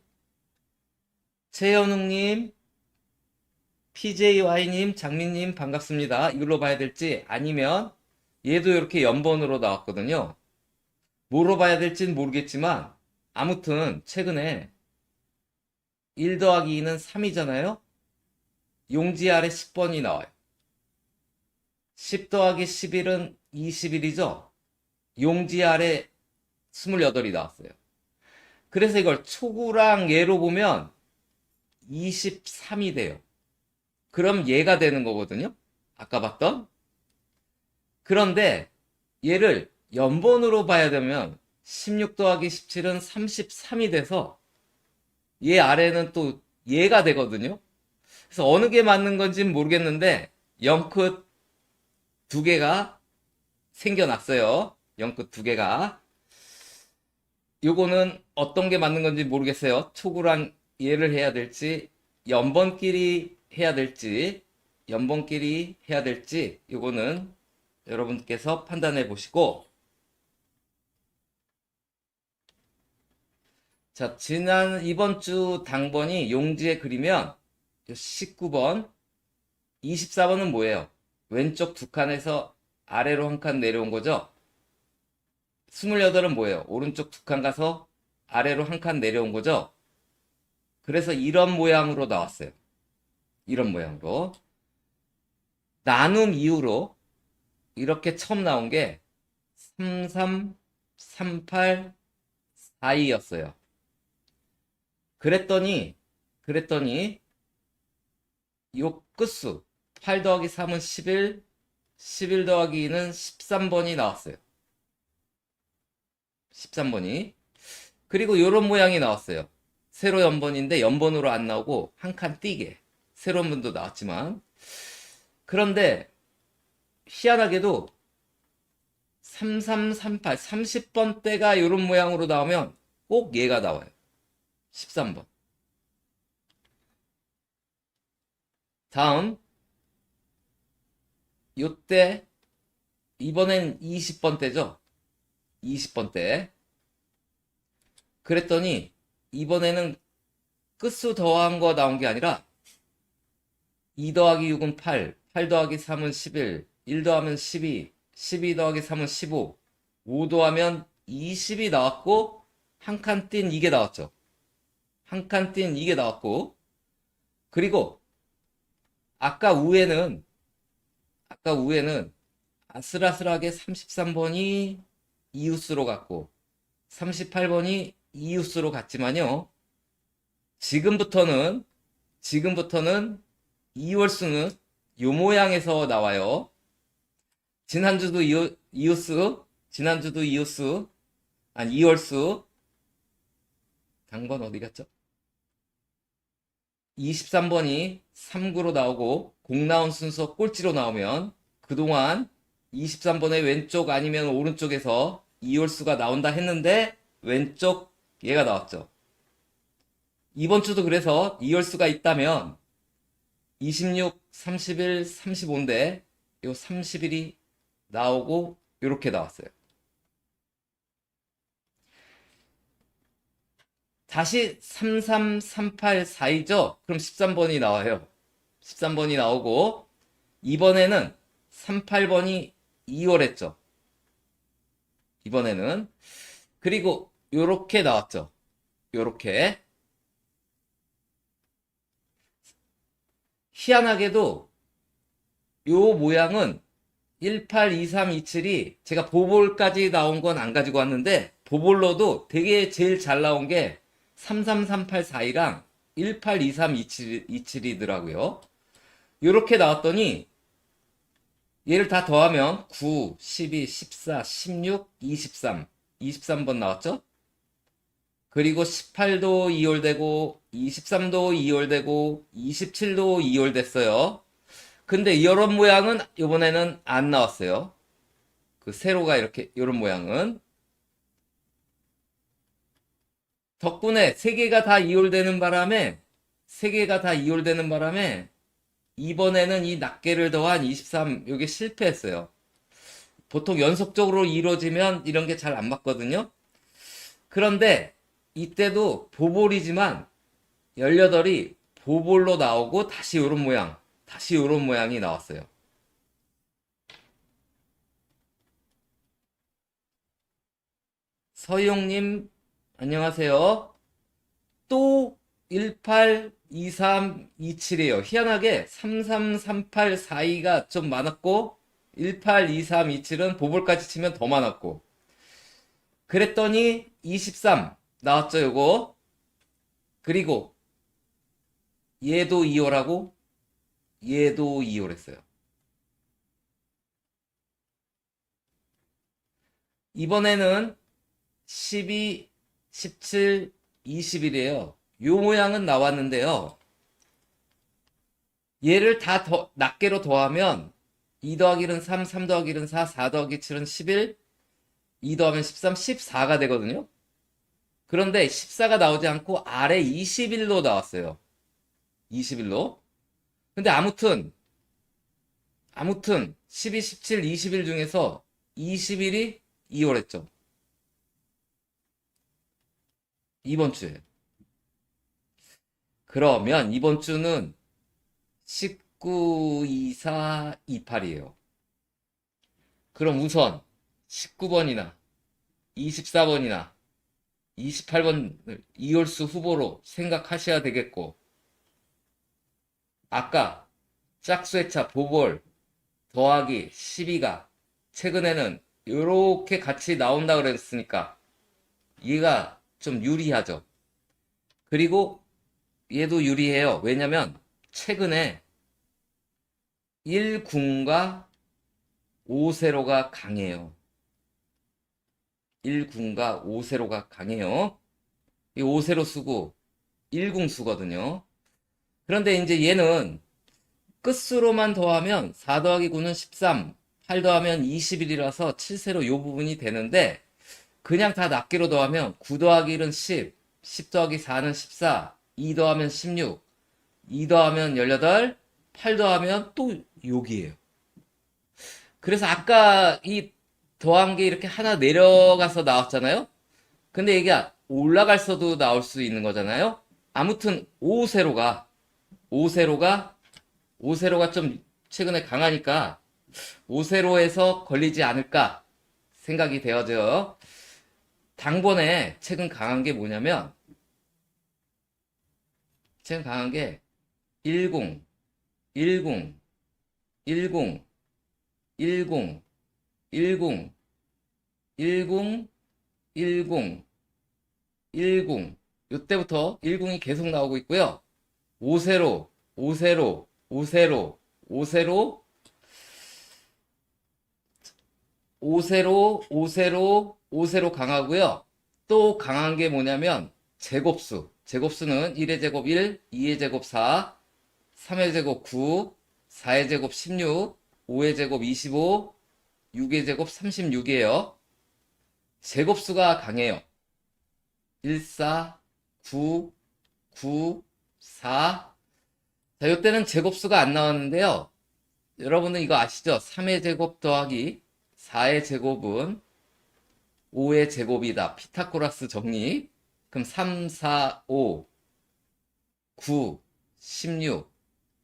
최현웅님, PJY님, 장민님 반갑습니다. 이걸로 봐야 될지, 아니면 얘도 이렇게 연번으로 나왔거든요. 뭐로 봐야 될지는 모르겠지만, 아무튼 최근에 1 더하기 2는 3이잖아요. 용지 아래 10번이 나와요. 10 더하기 11은 21이죠. 용지 아래 28이 나왔어요. 그래서 이걸 초구랑 얘로 보면 23이 돼요. 그럼 얘가 되는 거거든요. 아까 봤던. 그런데 얘를 연번으로 봐야 되면 16 더하기 17은 33이 돼서 얘 아래는 또 얘가 되거든요. 그래서 어느 게 맞는 건지는 모르겠는데 0끝 두 개가 생겨났어요. 0끝 두 개가. 요거는 어떤 게 맞는 건지 모르겠어요. 초구랑 얘를 해야 될지 연번끼리 해야 될지 요거는 여러분께서 판단해 보시고, 자, 이번 주 당번이 용지에 그리면 19번, 24번은 뭐예요? 왼쪽 두 칸에서 아래로 한 칸 내려온 거죠? 28은 뭐예요? 오른쪽 2칸 가서 아래로 1칸 내려온 거죠? 그래서 이런 모양으로 나왔어요. 이런 모양으로. 나눔 이후로 이렇게 처음 나온 게 33, 38, 42였어요. 그랬더니 요 끝수 8 더하기 3은 11, 11 더하기 2는 13번이 나왔어요. 13번이. 그리고 요런 모양이 나왔어요. 세로 연번인데 연번으로 안 나오고 한 칸 띄게. 세로 연번도 나왔지만. 그런데 희한하게도 3338, 30번대가 요런 모양으로 나오면 꼭 얘가 나와요. 13번. 다음 요때 이번엔 20번대죠. 20번대. 그랬더니 이번에는 끝수 더한 거 나온 게 아니라 2 더하기 6은 8, 8 더하기 3은 11, 1 더하면 12, 12 더하기 3은 15, 5 더하면 20이 나왔고 한 칸 띈 이게 나왔죠. 한 칸 띈 이게 나왔고 그리고 아까 위에는 아슬아슬하게 33번이 이웃수로 갔고 38번이 이웃수로 갔지만요. 지금부터는 이월수는 요 모양에서 나와요. 지난주도 이웃수, 아니 이월수. 당번 어디 갔죠? 23번이 3구로 나오고 공 나온 순서 꼴찌로 나오면 그동안 23번의 왼쪽 아니면 오른쪽에서 이월수가 나온다 했는데 왼쪽 얘가 나왔죠. 이번 주도 그래서 이월수가 있다면 26, 31, 35인데 요 30일이 나오고 이렇게 나왔어요. 다시 33, 38, 4이죠? 그럼 13번이 나와요. 13번이 나오고 이번에는 38번이 2월 했죠. 이번에는 그리고 요렇게 나왔죠. 요렇게 희한하게도 요 모양은 18, 23, 27이 제가 보볼까지 나온 건 안 가지고 왔는데 보볼로도 되게 제일 잘 나온 게 333842랑 182327이더라고요. 이렇게 나왔더니 얘를 다 더하면 9, 12, 14, 16, 23, 23번 나왔죠? 그리고 18도 2월 되고 23도 2월 되고 27도 2월 됐어요. 근데 이런 모양은 이번에는 안 나왔어요. 그 세로가 이렇게 이런 모양은 덕분에 세 개가 다 이월되는 바람에 이번에는 이 낱개를 더한 23 이게 실패했어요. 보통 연속적으로 이루어지면 이런 게 잘 안 맞거든요. 그런데 이때도 보볼이지만 18이 보볼로 나오고 다시 이런 모양이 나왔어요. 서희용님 안녕하세요. 또 18, 23, 27이에요. 희한하게 33, 38, 42가 좀 많았고 18, 23, 27은 보볼까지 치면 더 많았고 그랬더니 23 나왔죠 요거. 그리고 얘도 2월하고 얘도 2월 했어요. 이번에는 12, 17, 20이래요. 요 모양은 나왔는데요. 얘를 다 낱개로 더하면 2 더하기 1은 3, 3 더하기 1은 4, 4 더하기 7은 11, 2 더하면 13, 14가 되거든요. 그런데 14가 나오지 않고 아래 21로 나왔어요. 21로. 근데 아무튼 12, 17, 20일 중에서 20일이 2월 했죠. 이번 주에. 그러면 이번 주는 19, 24, 28이에요. 그럼 우선 19번이나 24번이나 28번을 이홀수 후보로 생각하셔야 되겠고, 아까 짝수회차 보볼 더하기 12가 최근에는 이렇게 같이 나온다 그랬으니까 얘가 좀 유리하죠. 그리고 얘도 유리해요. 왜냐면 최근에 1군과 5세로가 강해요. 1군과 5세로가 강해요. 이 5세로 수고 1궁수거든요. 그런데 이제 얘는 끝수로만 더하면 4 더하기 9는 13, 8 더하면 21이라서 7세로 요 부분이 되는데, 그냥 다 낱개로 더하면 9 더하기 1은 10, 10 더하기 4는 14, 2 더하면 16, 2 더하면 18, 8 더하면 또 여기에요. 그래서 아까 이 더한 게 이렇게 하나 내려가서 나왔잖아요? 근데 이게 올라갈서도 나올 수 있는 거잖아요? 아무튼 5세로가 5세로가 좀 최근에 강하니까 5세로에서 걸리지 않을까 생각이 되어져요. 당번에 최근 강한 게 뭐냐면, 최근 강한 게 10, 10, 10, 10, 10, 10, 10, 10. 이때부터 10이 계속 나오고 있고요. 5세로, 5세로, 5세로, 5세로, 5세로, 5세로, 5세로 강하고요. 또 강한 게 뭐냐면 제곱수. 제곱수는 1의 제곱 1, 2의 제곱 4, 3의 제곱 9, 4의 제곱 16, 5의 제곱 25, 6의 제곱 36이에요. 제곱수가 강해요. 1, 4, 9, 9, 4. 자, 이때는 제곱수가 안 나왔는데요. 여러분은 이거 아시죠? 3의 제곱 더하기 4의 제곱은 5의 제곱이다. 피타고라스 정리. 그럼 3, 4, 5, 9, 16,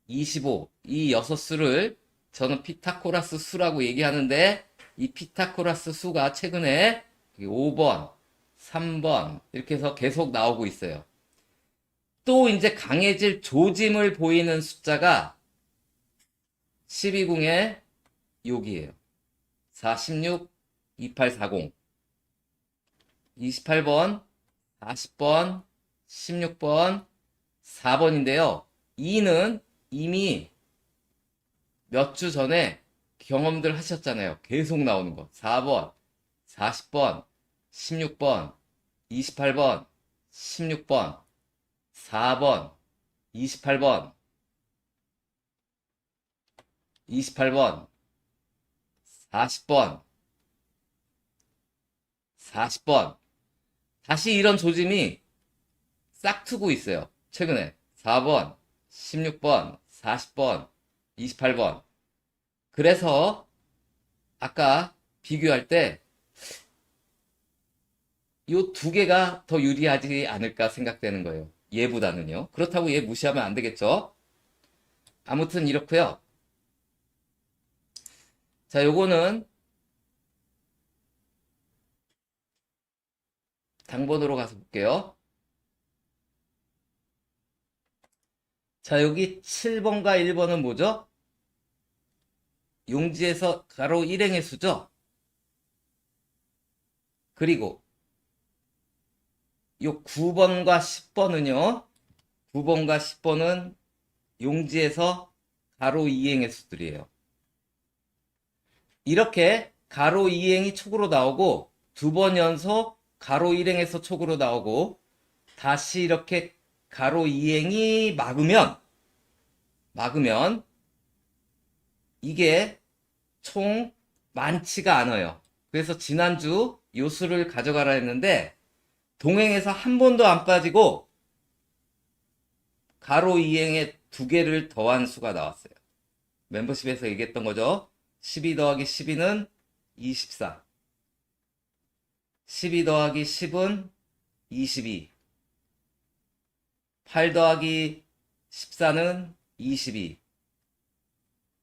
25. 이 6수를 저는 피타고라스 수라고 얘기하는데, 이 피타고라스 수가 최근에 5번, 3번 이렇게 해서 계속 나오고 있어요. 또 이제 강해질 조짐을 보이는 숫자가 12궁의 여기에요. 4, 16, 28, 40. 28번, 40번, 16번, 4번인데요. 2는 이미 몇 주 전에 경험들 하셨잖아요. 계속 나오는 거. 4번, 40번, 16번, 28번, 16번, 4번, 28번, 28번, 40번, 40번. 다시 이런 조짐이 싹트고 있어요. 최근에 4번, 16번, 40번, 28번. 그래서 아까 비교할 때 이 두 개가 더 유리하지 않을까 생각되는 거예요. 얘보다는요. 그렇다고 얘 무시하면 안 되겠죠? 아무튼 이렇고요. 자, 요거는 당번으로 가서 볼게요. 자, 여기 7번과 1번은 뭐죠? 용지에서 가로 일행의 수죠? 그리고 요 9번과 10번은요. 9번과 10번은 용지에서 가로 이행의 수들이에요. 이렇게 가로 이행이 촉으로 나오고, 두 번 연속 가로 일행에서 촉으로 나오고, 다시 이렇게 가로 이행이 막으면 이게 총 많지가 않아요. 그래서 지난주 요 수를 가져가라 했는데, 동행에서 한 번도 안 빠지고 가로 이행에 두 개를 더한 수가 나왔어요. 멤버십에서 얘기했던 거죠. 12 더하기 12는 24. 12 더하기 10은 22. 8 더하기 14는 22.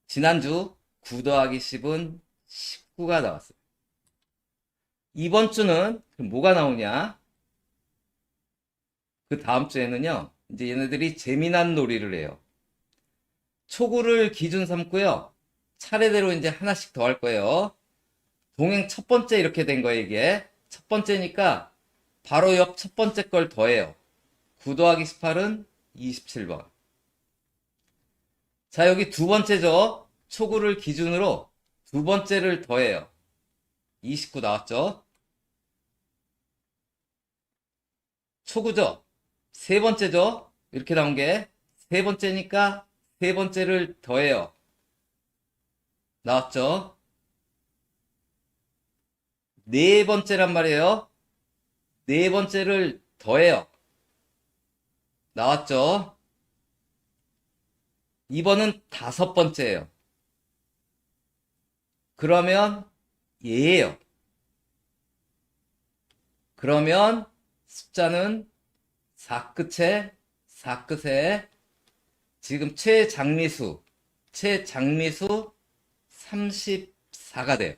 지난주 9 더하기 10은 19가 나왔어요. 이번 주는 그럼 뭐가 나오냐? 그 다음 주에는요, 이제 얘네들이 재미난 놀이를 해요. 초구를 기준 삼고요. 차례대로 이제 하나씩 더 할 거예요. 동행 첫 번째 이렇게 된 거예요, 이게. 첫 번째니까 바로 옆 첫 번째 걸 더해요. 9 더하기 18은 27번. 자, 여기 두 번째죠. 초구를 기준으로 두 번째를 더해요. 29 나왔죠? 초구죠? 세 번째죠? 이렇게 나온 게 세 번째니까 세 번째를 더해요. 나왔죠? 네 번째란 말이에요. 네 번째를 더해요. 나왔죠? 이번은 다섯 번째예요. 그러면 얘예요. 그러면 숫자는 4끝에 4끝에 지금 최장미수 34가 돼요.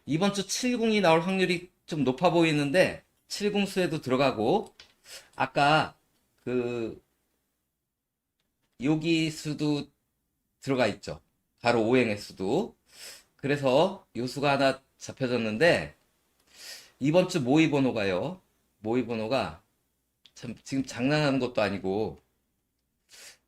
이번 주 70이 나올 확률이 좀 높아 보이는데 70수에도 들어가고 아까 그 여기 수도 들어가 있죠. 바로 오행의 수도. 그래서 요 수가 하나 잡혀졌는데 이번 주 모의 번호가요. 모의 번호가 참 지금 장난하는 것도 아니고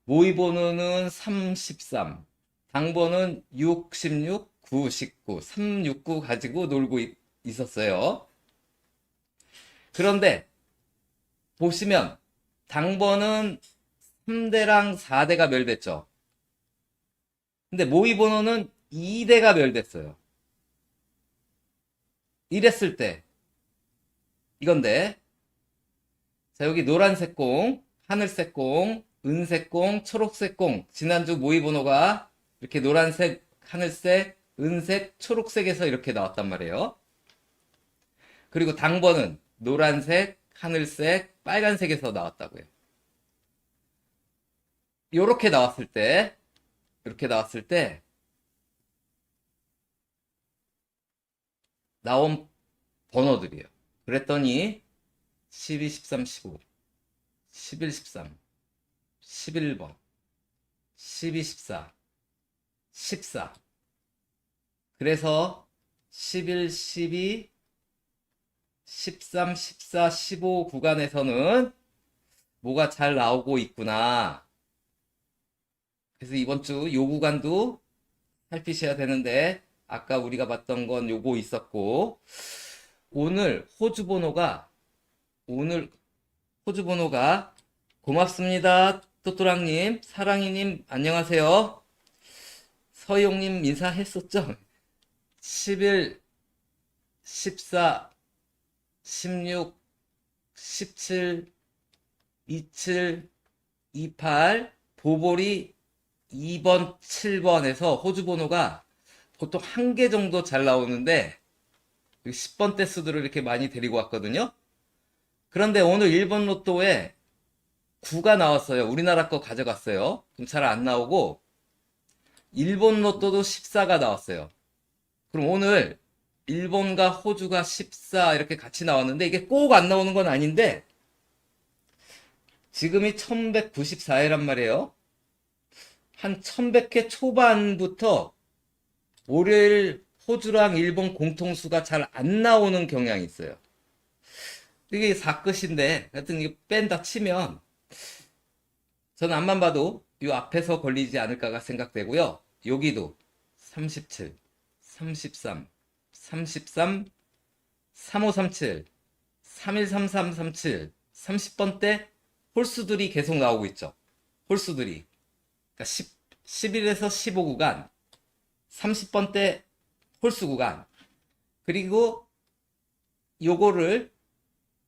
모의 번호는 33, 당번은 66, 9, 19, 369 가지고 놀고 있었어요. 그런데 보시면 당번은 3대랑 4대가 멸됐죠. 근데 모의 번호는 2대가 멸됐어요. 이랬을 때 이건데 자 여기 노란색 공, 하늘색 공, 은색 공, 초록색 공 지난주 모의 번호가 이렇게 노란색, 하늘색, 은색, 초록색에서 이렇게 나왔단 말이에요. 그리고 당번은 노란색, 하늘색, 빨간색에서 나왔다고요. 요렇게 나왔을 때 이렇게 나왔을 때 나온 번호들이에요. 그랬더니 12, 13, 15, 11, 13, 11번, 12, 14, 14. 그래서 11, 12, 13, 14, 15 구간에서는 뭐가 잘 나오고 있구나. 그래서 이번 주 요 구간도 살피셔야 되는데 아까 우리가 봤던 건 요거 있었고 오늘 호주 번호가 오늘 호주 번호가 고맙습니다. 또또랑님, 사랑이님 안녕하세요. 서희용님 인사했었죠? 11, 14, 16, 17, 27, 28 보볼이 2번, 7번에서 호주 번호가 보통 한 개 정도 잘 나오는데 10번대 수들을 이렇게 많이 데리고 왔거든요. 그런데 오늘 일본 로또에 9가 나왔어요. 우리나라 거 가져갔어요. 그럼 잘 안 나오고 일본 로또도 14가 나왔어요. 그럼 오늘 일본과 호주가 14 이렇게 같이 나왔는데 이게 꼭 안 나오는 건 아닌데 지금이 1194회란 말이에요. 한 1100회 초반부터 월요일 호주랑 일본 공통수가 잘 안 나오는 경향이 있어요. 이게 4끝인데 하여튼 이거 뺀다 치면 저는 앞만 봐도 이 앞에서 걸리지 않을까가 생각되고요. 여기도 37, 33, 33, 3537, 313337, 30번대 홀수들이 계속 나오고 있죠. 홀수들이. 그러니까 11에서 15 구간, 30번대 홀수 구간, 그리고 요거를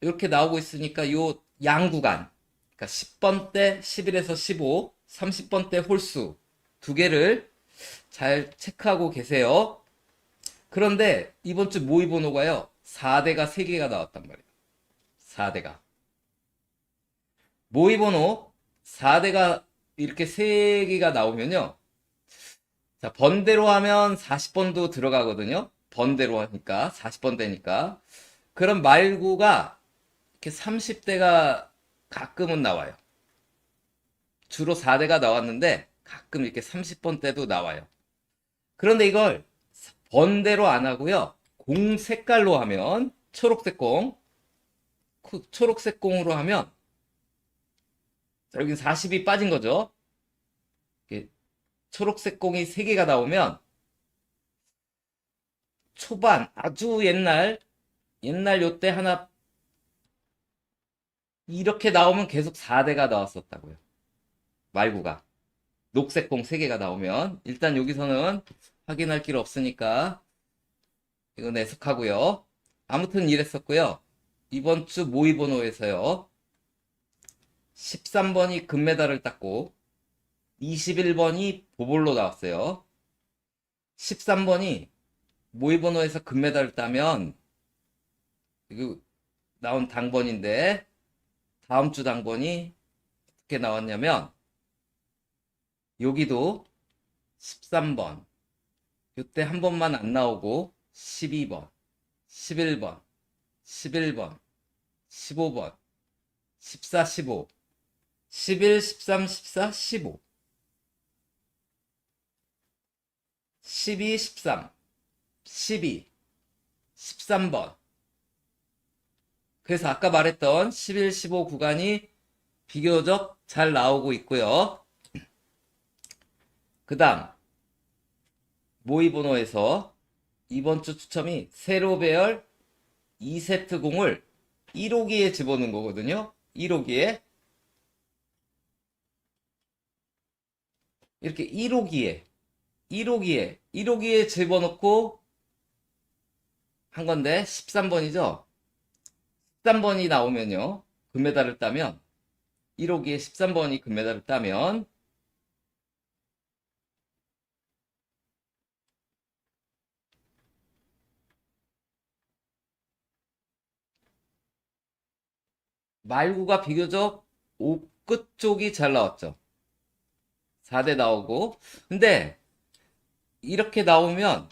이렇게 나오고 있으니까 요 양 구간, 그러니까 10번대 11에서 15, 30번대 홀수 두 개를 잘 체크하고 계세요. 그런데 이번 주 모의 번호가요. 4대가 3개가 나왔단 말이에요. 4대가. 모의 번호 4대가 이렇게 3개가 나오면요. 자, 번대로 하면 40번도 들어가거든요. 번대로 하니까 40번대니까 그런 말구가 이렇게 30대가 가끔은 나와요. 주로 4대가 나왔는데 가끔 이렇게 30번대도 나와요. 그런데 이걸 번대로 안 하고요. 공 색깔로 하면 초록색 공, 초록색 공으로 하면 여기 40이 빠진 거죠. 초록색 공이 3개가 나오면 초반 아주 옛날 요때 하나 이렇게 나오면 계속 4대가 나왔었다고요. 말구가 녹색 공 3개가 나오면 일단 여기서는 확인할 길 없으니까 이건 애석하고요. 아무튼 이랬었고요. 이번 주 모의번호에서요. 13번이 금메달을 땄고 21번이 보볼로 나왔어요. 13번이 모의번호에서 금메달을 따면 이거 나온 당번인데 다음 주 당번이 어떻게 나왔냐면 여기도 13번 이때 한 번만 안 나오고 12번 11번 11번 15번 14 15 11 13 14 15 12 13 12 13번 그래서 아까 말했던 11 15 구간이 비교적 잘 나오고 있고요. 그 다음 모의번호에서 이번 주 추첨이 세로 배열 2세트 공을 1호기에 집어넣은 거거든요. 1호기에 이렇게 1호기에 집어넣고 한 건데 13번이죠. 13번이 나오면요. 금메달을 따면 1호기에 13번이 금메달을 따면 말구가 비교적 옷끝 쪽이 잘 나왔죠. 4대 나오고 근데 이렇게 나오면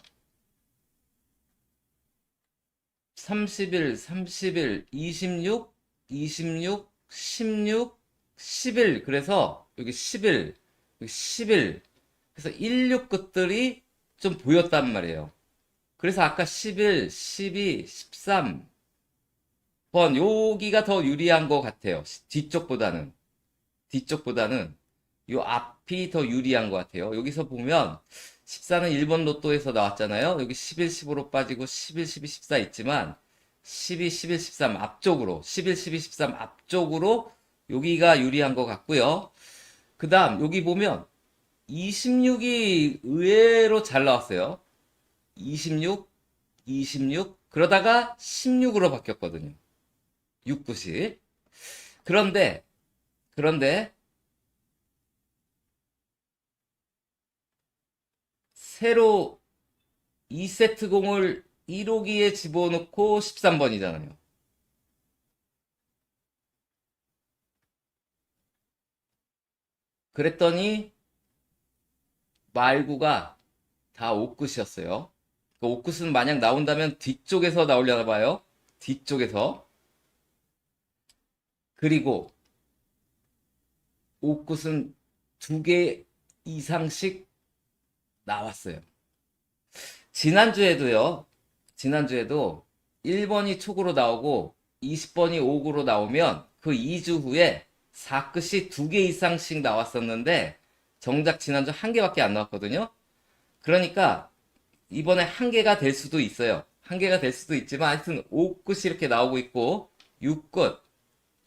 31, 31, 26, 26, 16, 11 그래서 여기 11, 여기 11 그래서 16 끝들이 좀 보였단 말이에요. 그래서 아까 11, 12, 13번 여기가 더 유리한 것 같아요. 뒤쪽보다는 요 앞이 더 유리한 것 같아요. 여기서 보면 14는 1번 로또에서 나왔잖아요. 여기 11, 15로 빠지고 11, 12, 14 있지만 12, 11, 13 앞쪽으로 11, 12, 13 앞쪽으로 여기가 유리한 것 같고요. 그 다음 여기 보면 26이 의외로 잘 나왔어요. 26, 26 그러다가 16으로 바뀌었거든요. 6, 9시 그런데 새로 2세트 공을 1호기에 집어넣고 13번이잖아요. 그랬더니 말구가 다 옷끝이었어요. 그 옷끝은 만약 나온다면 뒤쪽에서 나오려나 봐요. 뒤쪽에서. 그리고 옷끝은 2개 이상씩 나왔어요. 지난주에도 1번이 촉으로 나오고 20번이 옥으로 나오면 그 2주 후에 4끝이 2개 이상씩 나왔었는데 정작 지난주 1개밖에 안 나왔거든요. 그러니까 이번에 1개가 될 수도 있어요. 1개가 될 수도 있지만 하여튼 5끝이 이렇게 나오고 있고 6끝,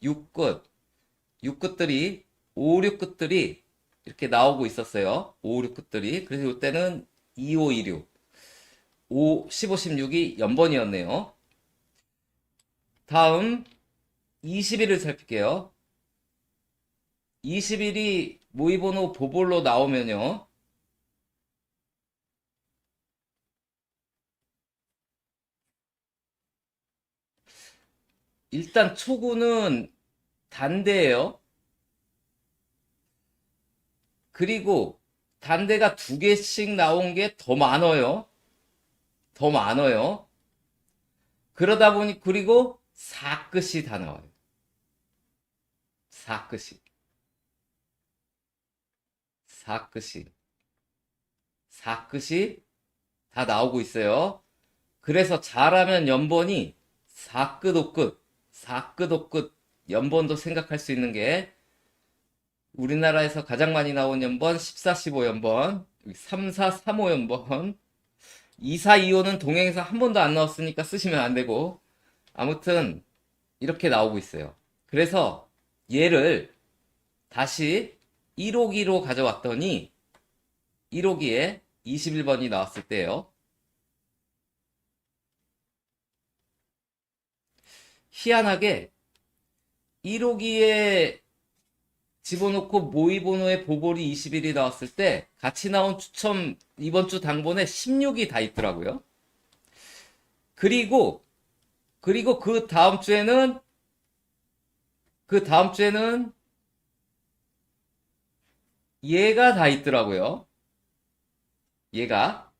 6끝, 6끝들이 5, 6끝들이 이렇게 나오고 있었어요. 5, 6끝들이. 그래서 이때는 2, 5, 2, 6. 5, 15, 16이 연번이었네요. 다음 21을 살필게요. 21이 모의번호 보볼로 나오면요. 일단 초구는 단대예요. 그리고 단대가 2개씩 나온 게 더 많아요. 더 많아요. 그러다 보니, 그리고 4끝이 다 나와요. 4끝이. 4끝이. 4끝이 다 나오고 있어요. 그래서 잘하면 연번이 4끝, 5끝, 4끝, 5끝 연번도 생각할 수 있는 게 우리나라에서 가장 많이 나온 연번 14, 15 연번, 3, 4, 3, 5 연번, 2, 4, 2, 5는 동행에서 한 번도 안 나왔으니까 쓰시면 안 되고 아무튼 이렇게 나오고 있어요. 그래서 얘를 다시 1호기로 가져왔더니 1호기에 21번이 나왔을 때요. 희한하게 1호기에 집어넣고 모의번호에 보볼이 21이 나왔을 때 같이 나온 추첨 이번 주 당번에 16이 다 있더라고요. 그리고 그 다음 주에는 얘가 다 있더라고요. 얘가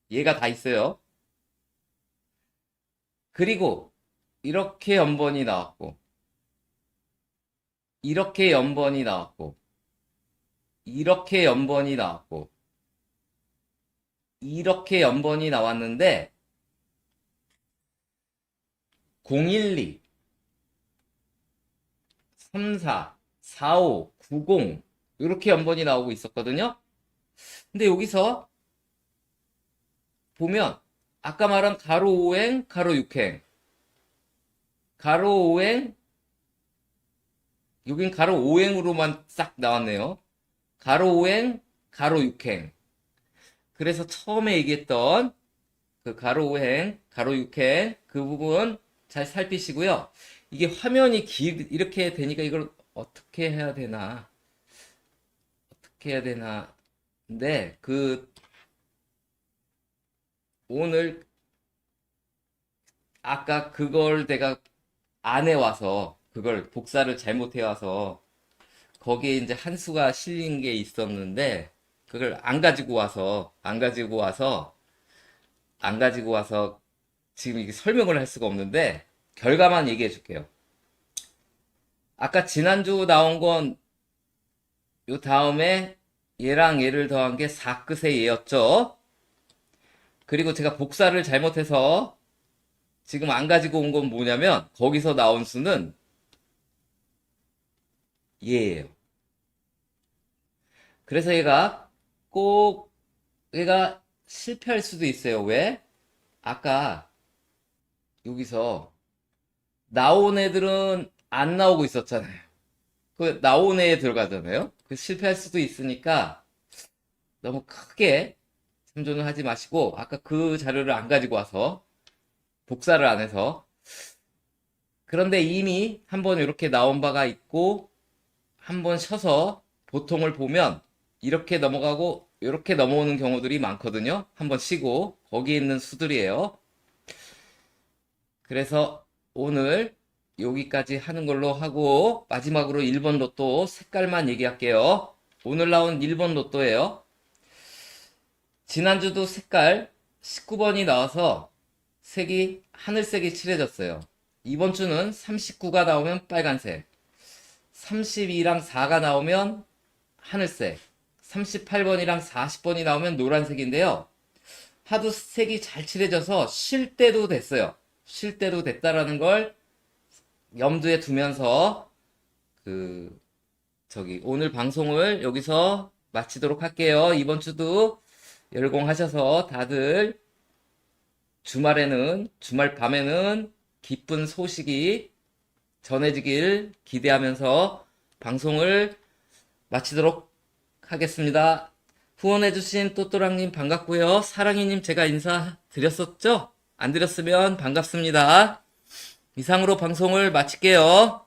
다 있어요. 그리고 이렇게 연번이 나왔고 이렇게 연번이 나왔고 이렇게 연번이 나왔고 이렇게 연번이 나왔는데 012, 34, 45, 90 이렇게 연번이 나오고 있었거든요. 근데 여기서 보면 아까 말한 가로 5행, 가로 6행, 가로 5행, 여긴 가로 5행으로만 싹 나왔네요. 가로 5행, 가로 6행. 그래서 처음에 얘기했던 그 가로 5행, 가로 6행 그 부분 잘 살피시고요. 이게 화면이 이렇게 되니까 이걸 어떻게 해야 되나? 어떻게 해야 되나? 근데 오늘 아까 그걸 내가 안 해와서 그걸 복사를 잘못해 와서 거기에 이제 한 수가 실린 게 있었는데 그걸 안 가지고 와서 지금 이게 설명을 할 수가 없는데 결과만 얘기해 줄게요. 아까 지난주 나온 건 요 다음에 얘랑 얘를 더한 게 4끝의 얘였죠. 그리고 제가 복사를 잘못해서 지금 안 가지고 온 건 뭐냐면 거기서 나온 수는 얘예요. 그래서 얘가 실패할 수도 있어요. 왜? 아까 여기서 나온 애들은 안 나오고 있었잖아요. 그 나온 애에 들어가잖아요. 그 실패할 수도 있으니까 너무 크게 참조는 하지 마시고 아까 그 자료를 안 가지고 와서 복사를 안 해서 그런데 이미 한번 이렇게 나온 바가 있고 한번 쉬어서 보통을 보면 이렇게 넘어가고 이렇게 넘어오는 경우들이 많거든요. 한번 쉬고 거기에 있는 수들이에요. 그래서 오늘 여기까지 하는 걸로 하고 마지막으로 1번 로또 색깔만 얘기할게요. 오늘 나온 1번 로또예요. 지난주도 색깔 19번이 나와서 색이 하늘색이 칠해졌어요. 이번 주는 39가 나오면 빨간색, 32랑 4가 나오면 하늘색, 38번이랑 40번이 나오면 노란색인데요. 하도 색이 잘 칠해져서 쉴 때도 됐어요. 쉴 때도 됐다라는 걸 염두에 두면서 오늘 방송을 여기서 마치도록 할게요. 이번 주도 열공하셔서 다들 주말 밤에는 기쁜 소식이 전해지길 기대하면서 방송을 마치도록 하겠습니다. 후원해주신 또또랑님 반갑고요. 사랑이님 제가 인사드렸었죠? 안 드렸으면 반갑습니다. 이상으로 방송을 마칠게요.